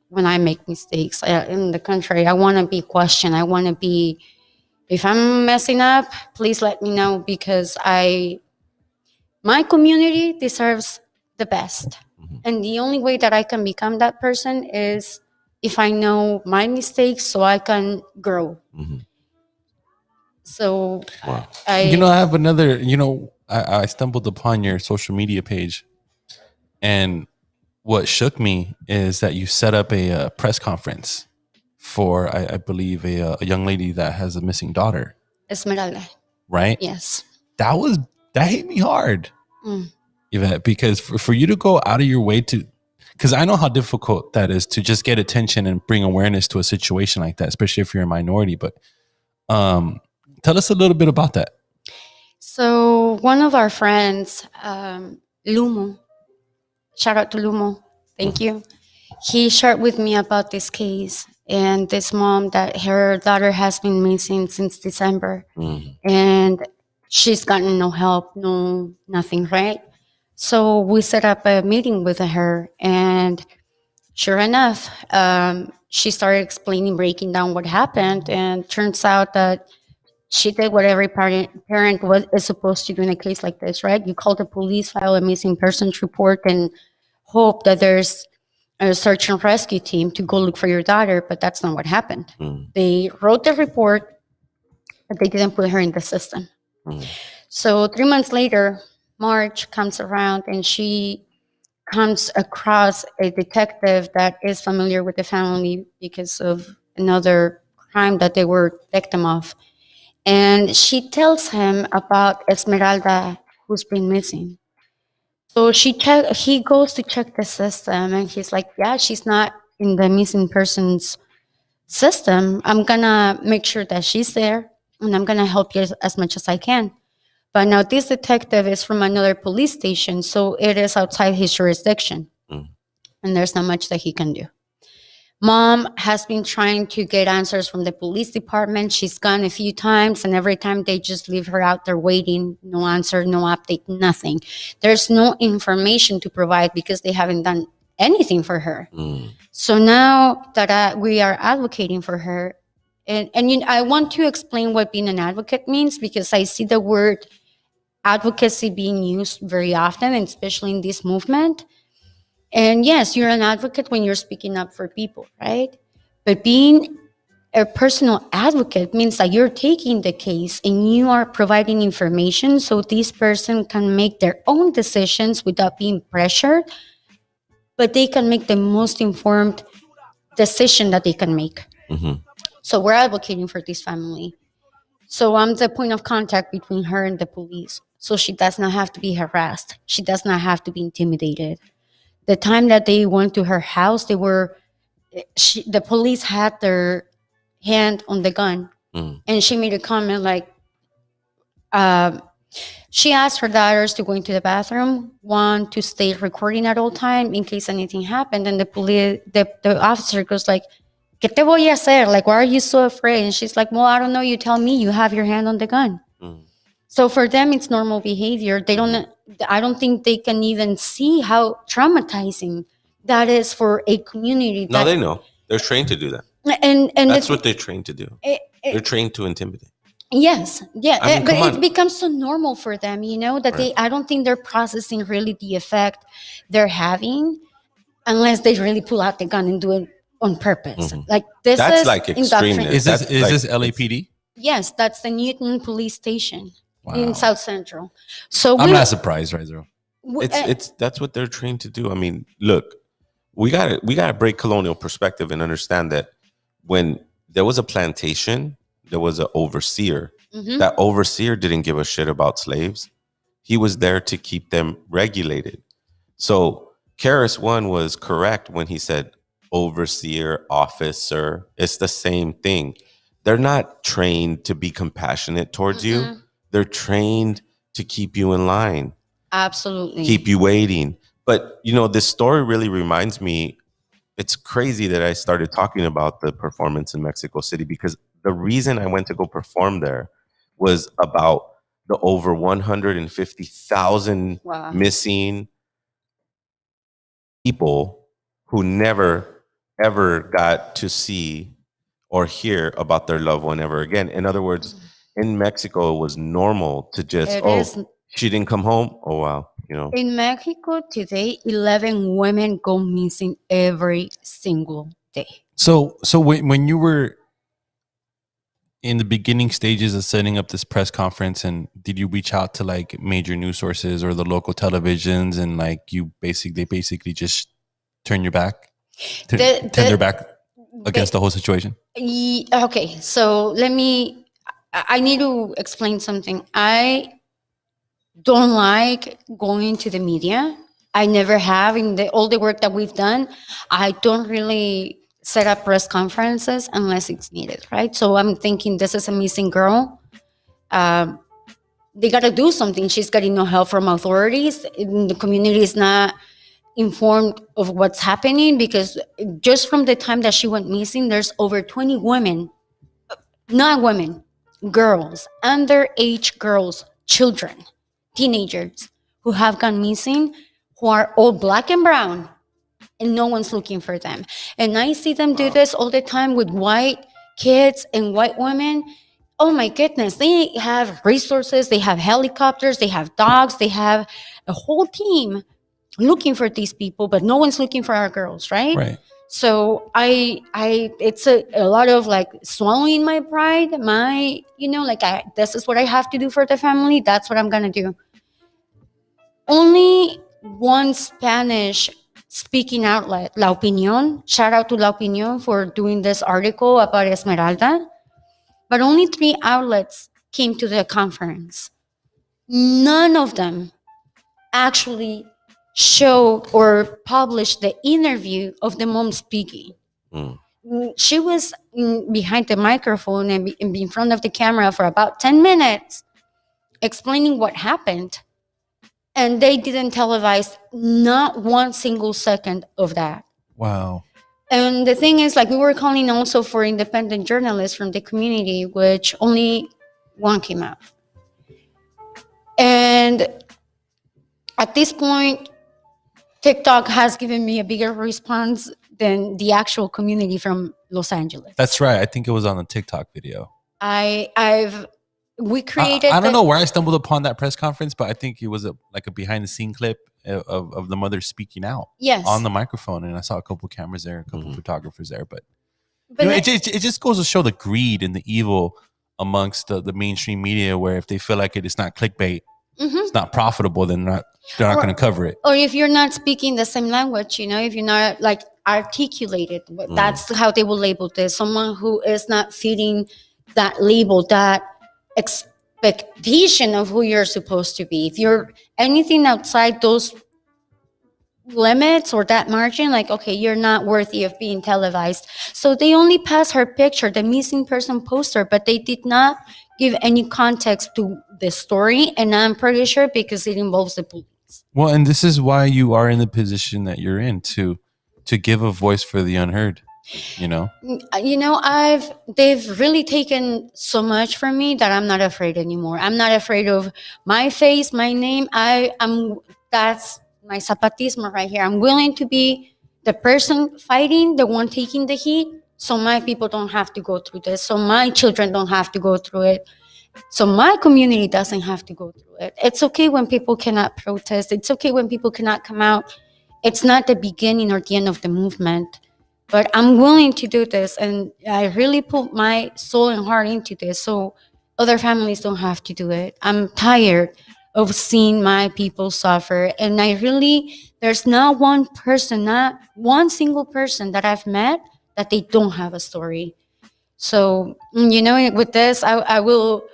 when I make mistakes. In the contrary, I want to be questioned. I want to be, if I'm messing up, please let me know, because my community deserves the best. And the only way that I can become that person is if I know my mistakes so I can grow. So, wow. I have another, I stumbled upon your social media page, and what shook me is that you set up a press conference for, I believe, a young lady that has a missing daughter. Esmeralda. Right? Yes. That hit me hard. Yvette, because for you to go out of your way to, because I know how difficult that is to just get attention and bring awareness to a situation like that, especially if you're a minority. But tell us a little bit about that. So one of our friends, Lumo, shout out to Lumo, thank you. He shared with me about this case and this mom that her daughter has been missing since December. And she's gotten no help, nothing, right? So we set up a meeting with her, and sure enough, she started explaining, breaking down what happened, and turns out that she did what every parent is supposed to do in a case like this, right? You call the police, file a missing persons report, and hope that there's a search and rescue team to go look for your daughter, but that's not what happened. They wrote the report, but they didn't put her in the system. So 3 months later, March comes around, and she comes across a detective that is familiar with the family because of another crime that they were victim of. And she tells him about Esmeralda, who's been missing. So he goes to check the system, and he's like, yeah, she's not in the missing persons system. I'm gonna make sure that she's there, and I'm gonna help you as much as I can. But now this detective is from another police station, so it is outside his jurisdiction. And there's not much that he can do. Mom has been trying to get answers from the police department. She's gone a few times, and every time they just leave her out there waiting. No answer, no update, nothing. There's no information to provide because they haven't done anything for her. So now that we are advocating for her, and I want to explain what being an advocate means, because I see the word advocacy being used very often, and especially in this movement. And yes, you're an advocate when you're speaking up for people, right? But being a personal advocate means that you're taking the case and you are providing information so this person can make their own decisions without being pressured, but they can make the most informed decision that they can make. So we're advocating for this family. So I'm the point of contact between her and the police. So she does not have to be harassed. She does not have to be intimidated. The time that they went to her house, the police had their hand on the gun. And she made a comment like, she asked her daughters to go into the bathroom, one to stay recording at all time in case anything happened. And the officer goes like, ¿Qué te voy a hacer? Like, why are you so afraid? And she's like, well, I don't know. You tell me. You have your hand on the gun. So for them, it's normal behavior. I don't think they can even see how traumatizing that is for a community. No, they know. They're trained to do that. And that's what they're trained to do. They're trained to intimidate. Yes. Yeah. I mean, but it becomes so normal for them, that I don't think they're processing really the effect they're having unless they really pull out the gun and do it on purpose. Like this that's like extremeness. Is this LAPD? Yes, that's the Newton Police Station in South Central. So I'm not surprised, right, Zero? That's what they're trained to do. I mean, look, we gotta break colonial perspective and understand that when there was a plantation, there was an overseer. That overseer didn't give a shit about slaves. He was there to keep them regulated. So Karis One was correct when he said overseer, officer. It's the same thing. They're not trained to be compassionate towards you. They're trained to keep you in line. Absolutely. Keep you waiting. But, this story really reminds me, it's crazy that I started talking about the performance in Mexico City, because the reason I went to go perform there was about the over 150,000 missing people who never, ever got to see or hear about their loved one ever again. In other words, in Mexico, it was normal to just, she didn't come home. Oh, wow. In Mexico today, 11 women go missing every single day. So when you were in the beginning stages of setting up this press conference, and did you reach out to like major news sources or the local televisions, and like they basically just turn your back, turn their back against the whole situation? Okay, so I need to explain something. I don't like going to the media. I never have. In all the work that we've done, I don't really set up press conferences unless it's needed, right? So I'm thinking, this is a missing girl. They got to do something. She's getting no help from authorities. The community is not informed of what's happening, because just from the time that she went missing, there's over 20 women, not women, girls, underage girls, children, teenagers who have gone missing, who are all Black and brown, and no one's looking for them. And I see them do this all the time with white kids and white women. Oh my goodness, they have resources, they have helicopters, they have dogs, they have a whole team looking for these people, but no one's looking for our girls, right? Right. So it's a lot of like swallowing my pride, this is what I have to do for the family. That's what I'm going to do. Only one Spanish speaking outlet, La Opinión, shout out to La Opinión for doing this article about Esmeralda, but only 3 outlets came to the conference. None of them actually showed or published the interview of the mom speaking. She was behind the microphone and in front of the camera for about 10 minutes explaining what happened. And they didn't televise not one single second of that. Wow. And the thing is, like, we were calling also for independent journalists from the community, which only one came out. And at this point, TikTok has given me a bigger response than the actual community from Los Angeles. That's right. I think it was on the TikTok video. We created. I don't know where I stumbled upon that press conference, but I think it was a behind the scene clip of the mother speaking out. Yes. On the microphone, and I saw a couple cameras there, a couple photographers there, but it just goes to show the greed and the evil amongst the mainstream media, where if they feel like it's not clickbait, it's not profitable, then they're not going to cover it. Or if you're not speaking the same language, if you're not like articulated, that's how they will label this. Someone who is not fitting that label, that expectation of who you're supposed to be. If you're anything outside those limits or that margin, like, okay, you're not worthy of being televised. So they only passed her picture, the missing person poster, but they did not give any context to the story. And I'm pretty sure because it involves the police. Well, and this is why you are in the position that you're in, to give a voice for the unheard. They've really taken so much from me that I'm not afraid anymore. I'm not afraid of my face, my name. That's my Zapatismo right here. I'm willing to be the person fighting, the one taking the heat, so my people don't have to go through this, so my children don't have to go through it, so my community doesn't have to go through it. It's okay when people cannot protest. It's okay when people cannot come out. It's not the beginning or the end of the movement. But I'm willing to do this, and I really put my soul and heart into this so other families don't have to do it. I'm tired of seeing my people suffer, and there's not one person, not one single person that I've met that they don't have a story. So, with this, I will,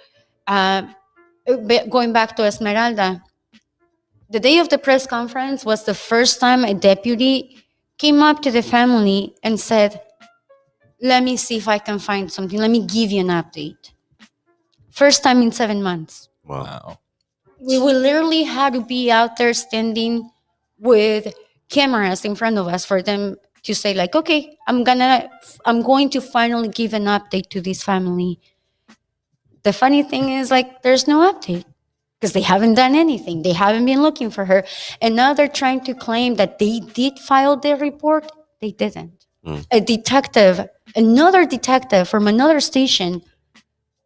going back to Esmeralda, the day of the press conference was the first time a deputy came up to the family and said, let me see if I can find something. Let me give you an update. First time in 7 months. Wow. We will literally have to be out there standing with cameras in front of us for them to say, like, okay, I'm going to finally give an update to this family. The funny thing is, like, there's no update because they haven't done anything. They haven't been looking for her. And now they're trying to claim that they did file their report. They didn't. Another detective from another station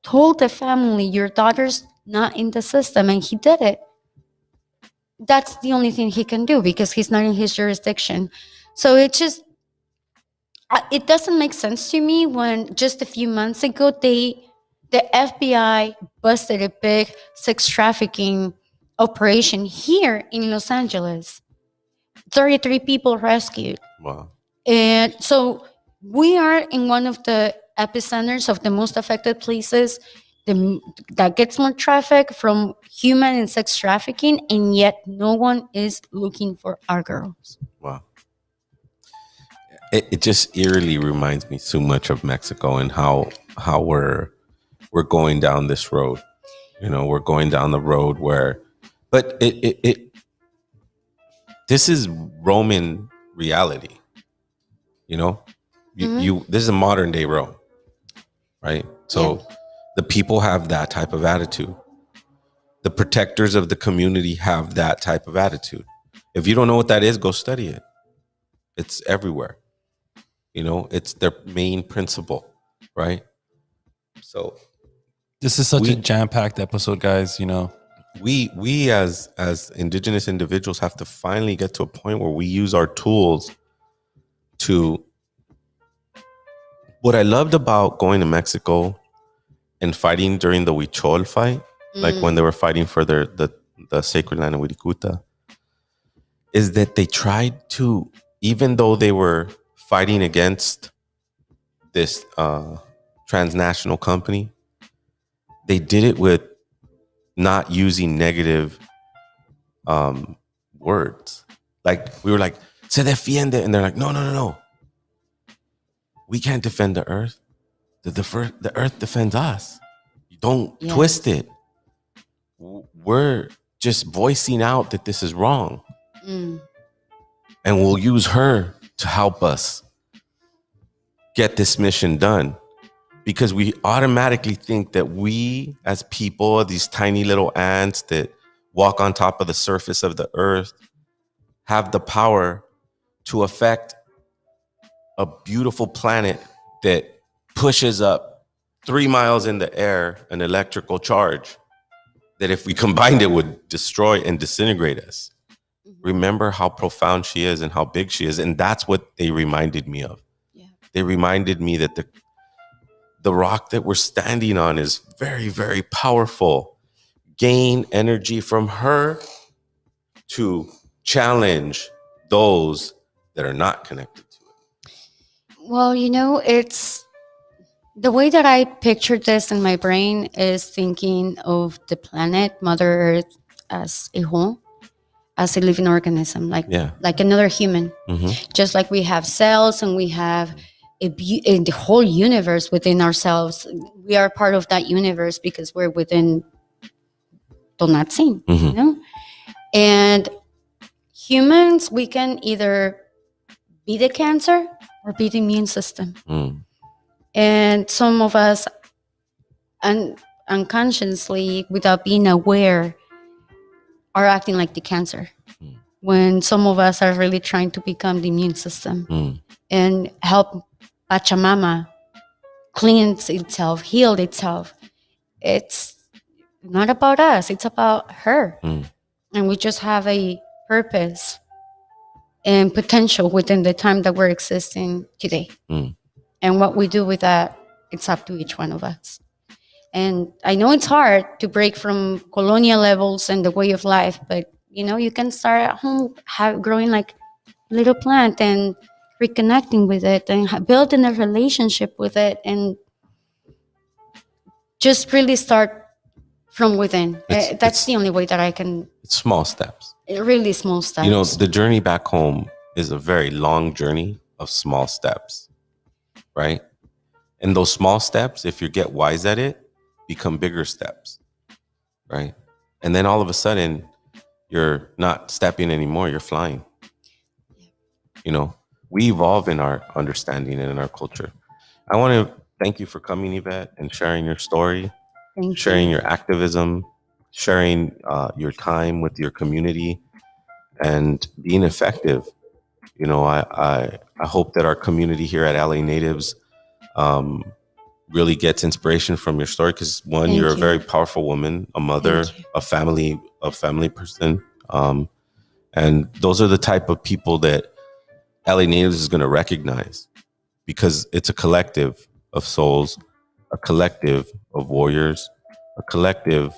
told the family, your daughter's not in the system, and he did it. That's the only thing he can do because he's not in his jurisdiction. So it doesn't make sense to me when just a few months ago, the FBI busted a big sex trafficking operation here in Los Angeles. 33 people rescued. Wow. And so we are in one of the epicenters of the most affected places that gets more traffic from human and sex trafficking, and yet no one is looking for our girls. Wow. It just eerily reminds me so much of Mexico and how we're going down this road. We're going down the road but this is Roman reality. This is a modern day Rome, right? So the people have that type of attitude. The protectors of the community have that type of attitude. If you don't know what that is, go study it. It's everywhere. It's their main principle, right? So this is such a jam-packed episode, guys. We as indigenous individuals have to finally get to a point where we use our tools to. What I loved about going to Mexico and fighting during the Huichol fight, like when they were fighting for the sacred land of Wirikuta, is that they tried to, even though they were fighting against this transnational company, they did it with not using negative words. Like, we were like, se defiende, and they're like, no. We can't defend the earth. The earth defends us. You don't twist it. We're just voicing out that this is wrong. And we'll use her to help us get this mission done. Because we automatically think that we as people, these tiny little ants that walk on top of the surface of the earth, have the power to affect a beautiful planet that pushes up 3 miles in the air an electrical charge that if we combined it would destroy and disintegrate us. Remember how profound she is and how big she is. And that's what they reminded me of. Yeah. They reminded me that the rock that we're standing on is very, very powerful. Gain energy from her to challenge those that are not connected to it. Well, it's the way that I pictured this in my brain is thinking of the planet, Mother Earth, as a whole, as a living organism, like another human. Mm-hmm. Just like we have cells and we have in the whole universe within ourselves. We are part of that universe because we're within Donatsin, mm-hmm. And humans, we can either be the cancer or be the immune system. Mm. And some of us unconsciously, without being aware, are acting like the cancer. Mm. When some of us are really trying to become the immune system and help Pachamama cleanse itself, heal itself. It's not about us. It's about her. Mm. And we just have a purpose and potential within the time that we're existing today. Mm. And what we do with that, it's up to each one of us. And I know it's hard to break from colonial levels and the way of life, but you can start at home, growing like a little plant and reconnecting with it and building a relationship with it and just really start from within. That's the only way that I can. It's small steps. Really small steps. The journey back home is a very long journey of small steps, right? And those small steps, if you get wise at it, become bigger steps, right? And then all of a sudden, you're not stepping anymore, you're flying. We evolve in our understanding and in our culture. I want to thank you for coming, Yvette, and sharing your story, sharing your activism, sharing your time with your community, and being effective. I hope that our community here at LA Natives really gets inspiration from your story because you're a very powerful woman, a mother, a family person, and those are the type of people that LA Natives is going to recognize because it's a collective of souls, a collective of warriors, a collective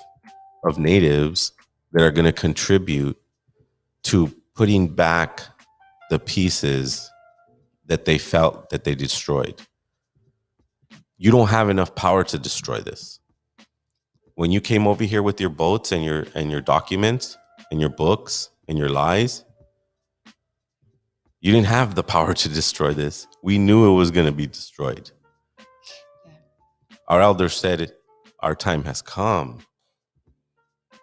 of natives that are going to contribute to putting back the pieces that they felt that they destroyed. You don't have enough power to destroy this. When you came over here with your boats and your documents and your books and your lies, you didn't have the power to destroy this. We knew it was going to be destroyed. Our elders said, our time has come,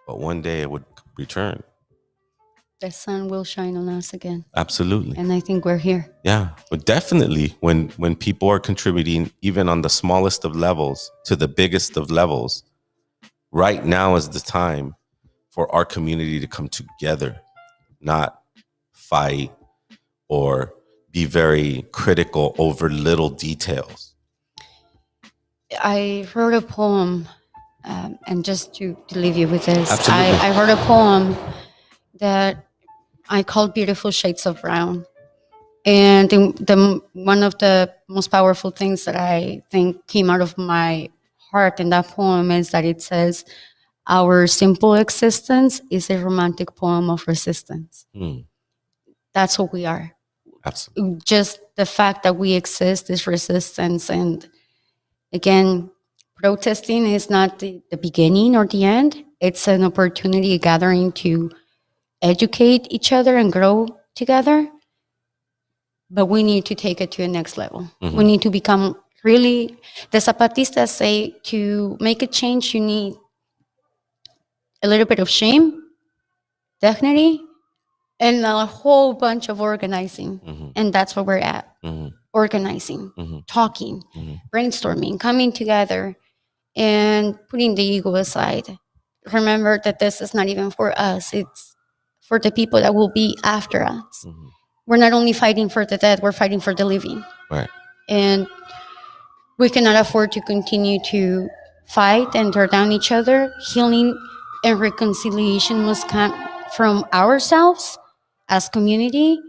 but one day it would return. The sun will shine on us again. Absolutely. And I think we're here. Yeah, but definitely when people are contributing, even on the smallest of levels to the biggest of levels, right now is the time for our community to come together, not fight or be very critical over little details. I wrote a poem, and just to leave you with this, I wrote a poem that I called Beautiful Shades of Brown. And one of the most powerful things that I think came out of my heart in that poem is that it says, our simple existence is a romantic poem of resistance. Mm. That's what we are. Absolutely. Just the fact that we exist is resistance. And again, protesting is not the beginning or the end. It's an opportunity, a gathering to educate each other and grow together. But we need to take it to the next level. Mm-hmm. We need to become really, the Zapatistas say, to make a change, you need a little bit of shame, dignity, and a whole bunch of organizing. Mm-hmm. And that's where we're at. Mm-hmm. organizing, talking, brainstorming, coming together, and putting the ego aside. Remember that this is not even for us, it's for the people that will be after us. We're not only fighting for the dead, we're fighting for the living. Right. And we cannot afford to continue to fight and tear down each other. Healing and reconciliation must come from ourselves as community,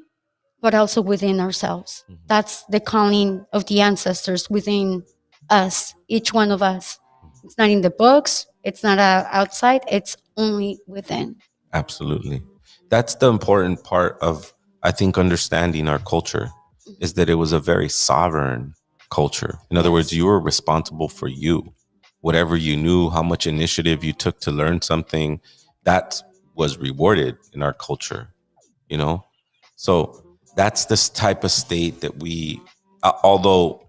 but also within ourselves. That's the calling of the ancestors within us, each one of us. It's not in the books, it's not outside, it's only within. Absolutely. That's the important part of, I think, understanding our culture, is that it was a very sovereign culture. In other words, you were responsible for you. Whatever you knew, how much initiative you took to learn something, that was rewarded in our culture, you know? So that's this type of state that we, although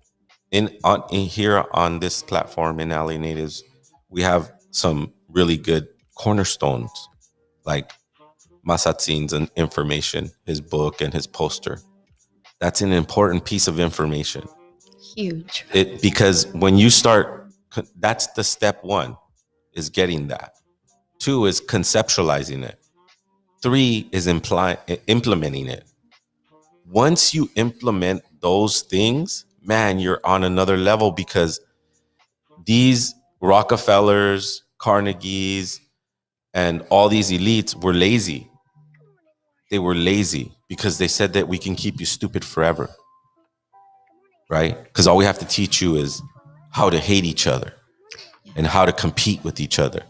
in here on this platform in LA Natives, we have some really good cornerstones, like Masatsin's information, his book and his poster. That's an important piece of information. Huge. Because when you start, that's the step one, is getting that. 2 is conceptualizing it. 3 is implementing it. Once you implement those things, man, you're on another level, because these Rockefellers, Carnegies, and all these elites were lazy. They were lazy because they said that we can keep you stupid forever, right? Because all we have to teach you is how to hate each other and how to compete with each other,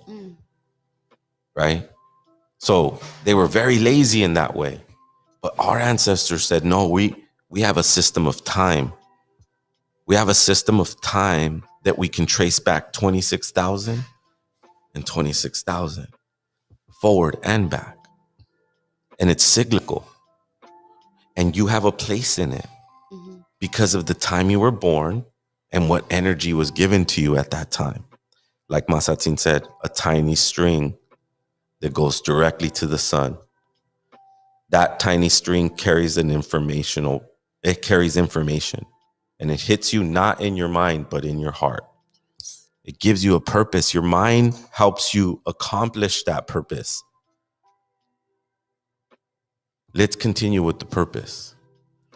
right? So they were very lazy in that way. But our ancestors said, no, we have a system of time. We have a system of time that we can trace back 26,000 and 26,000 forward and back. And it's cyclical. And you have a place in it because of the time you were born and what energy was given to you at that time. Like Masatsin said, a tiny string that goes directly to the sun. That tiny string carries information, and it hits you not in your mind, but in your heart. It gives you a purpose. Your mind helps you accomplish that purpose. Let's continue with the purpose.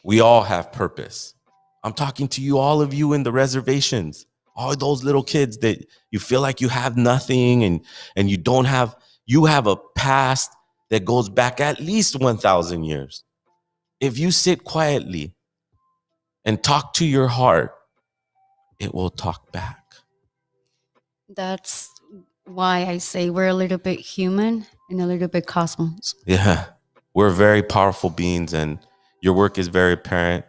We all have purpose. I'm talking to you, all of you in the reservations, all those little kids that you feel like you have nothing and you have a past that goes back at least 1,000 years. If you sit quietly and talk to your heart, it will talk back. That's why I say we're a little bit human and a little bit cosmos. Yeah, we're very powerful beings, and your work is very apparent.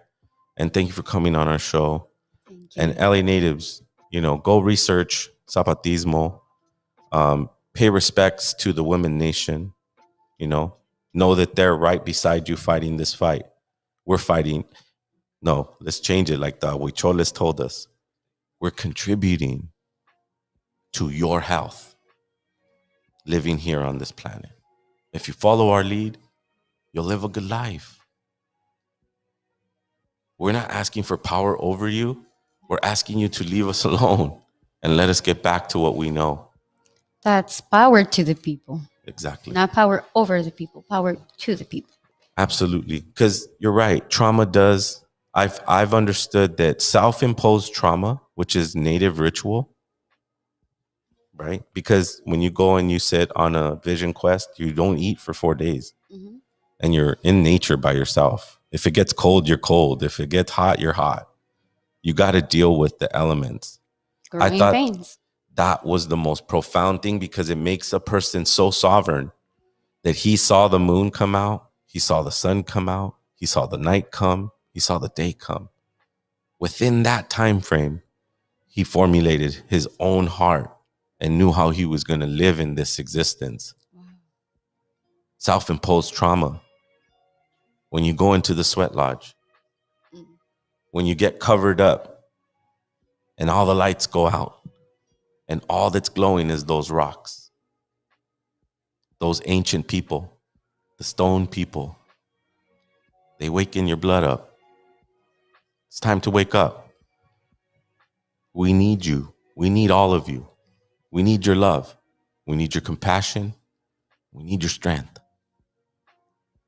And thank you for coming on our show. And LA Natives, go research Zapatismo, pay respects to the women nation, know that they're right beside you fighting this fight. We're fighting. No, let's change it like the Huicholes told us. We're contributing to your health living here on this planet. If you follow our lead, you'll live a good life. We're not asking for power over you. We're asking you to leave us alone and let us get back to what we know. That's power to the people. Exactly. Not power over the people, power to the people. Absolutely. Because you're right. Trauma does. I've understood that self-imposed trauma, which is native ritual, right? Because when you go and you sit on a vision quest, you don't eat for 4 days. And you're in nature by yourself. If it gets cold, you're cold. If it gets hot, you're hot. You got to deal with the elements. Growing I thought pains. That was the most profound thing, because it makes a person so sovereign that he saw the moon come out. He saw the sun come out. He saw the night come. He saw the day come. Within that time frame, he formulated his own heart and knew how he was going to live in this existence. Wow. Self-imposed trauma. When you go into the sweat lodge, when you get covered up and all the lights go out and all that's glowing is those rocks, those ancient people, the stone people, they waken your blood up. It's time to wake up. We need you. We need all of you. We need your love. We need your compassion. We need your strength.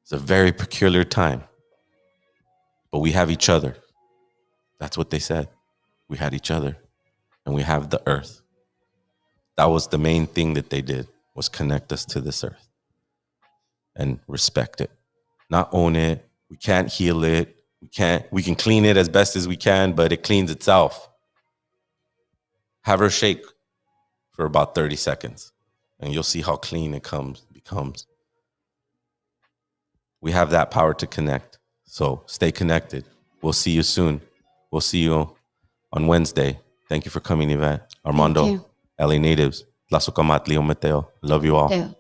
It's a very peculiar time. But we have each other. That's what they said. We had each other. And we have the earth. That was the main thing that they did, was connect us to this earth. And respect it. Not own it. We can't heal it. We can clean it as best as we can, but it cleans itself. Have her shake for about 30 seconds, and you'll see how clean it becomes. We have that power to connect. So stay connected. We'll see you soon. We'll see you on Wednesday. Thank you for coming, Yvette. Armando, LA natives. Tlasocamatli, Mateo. Love you all.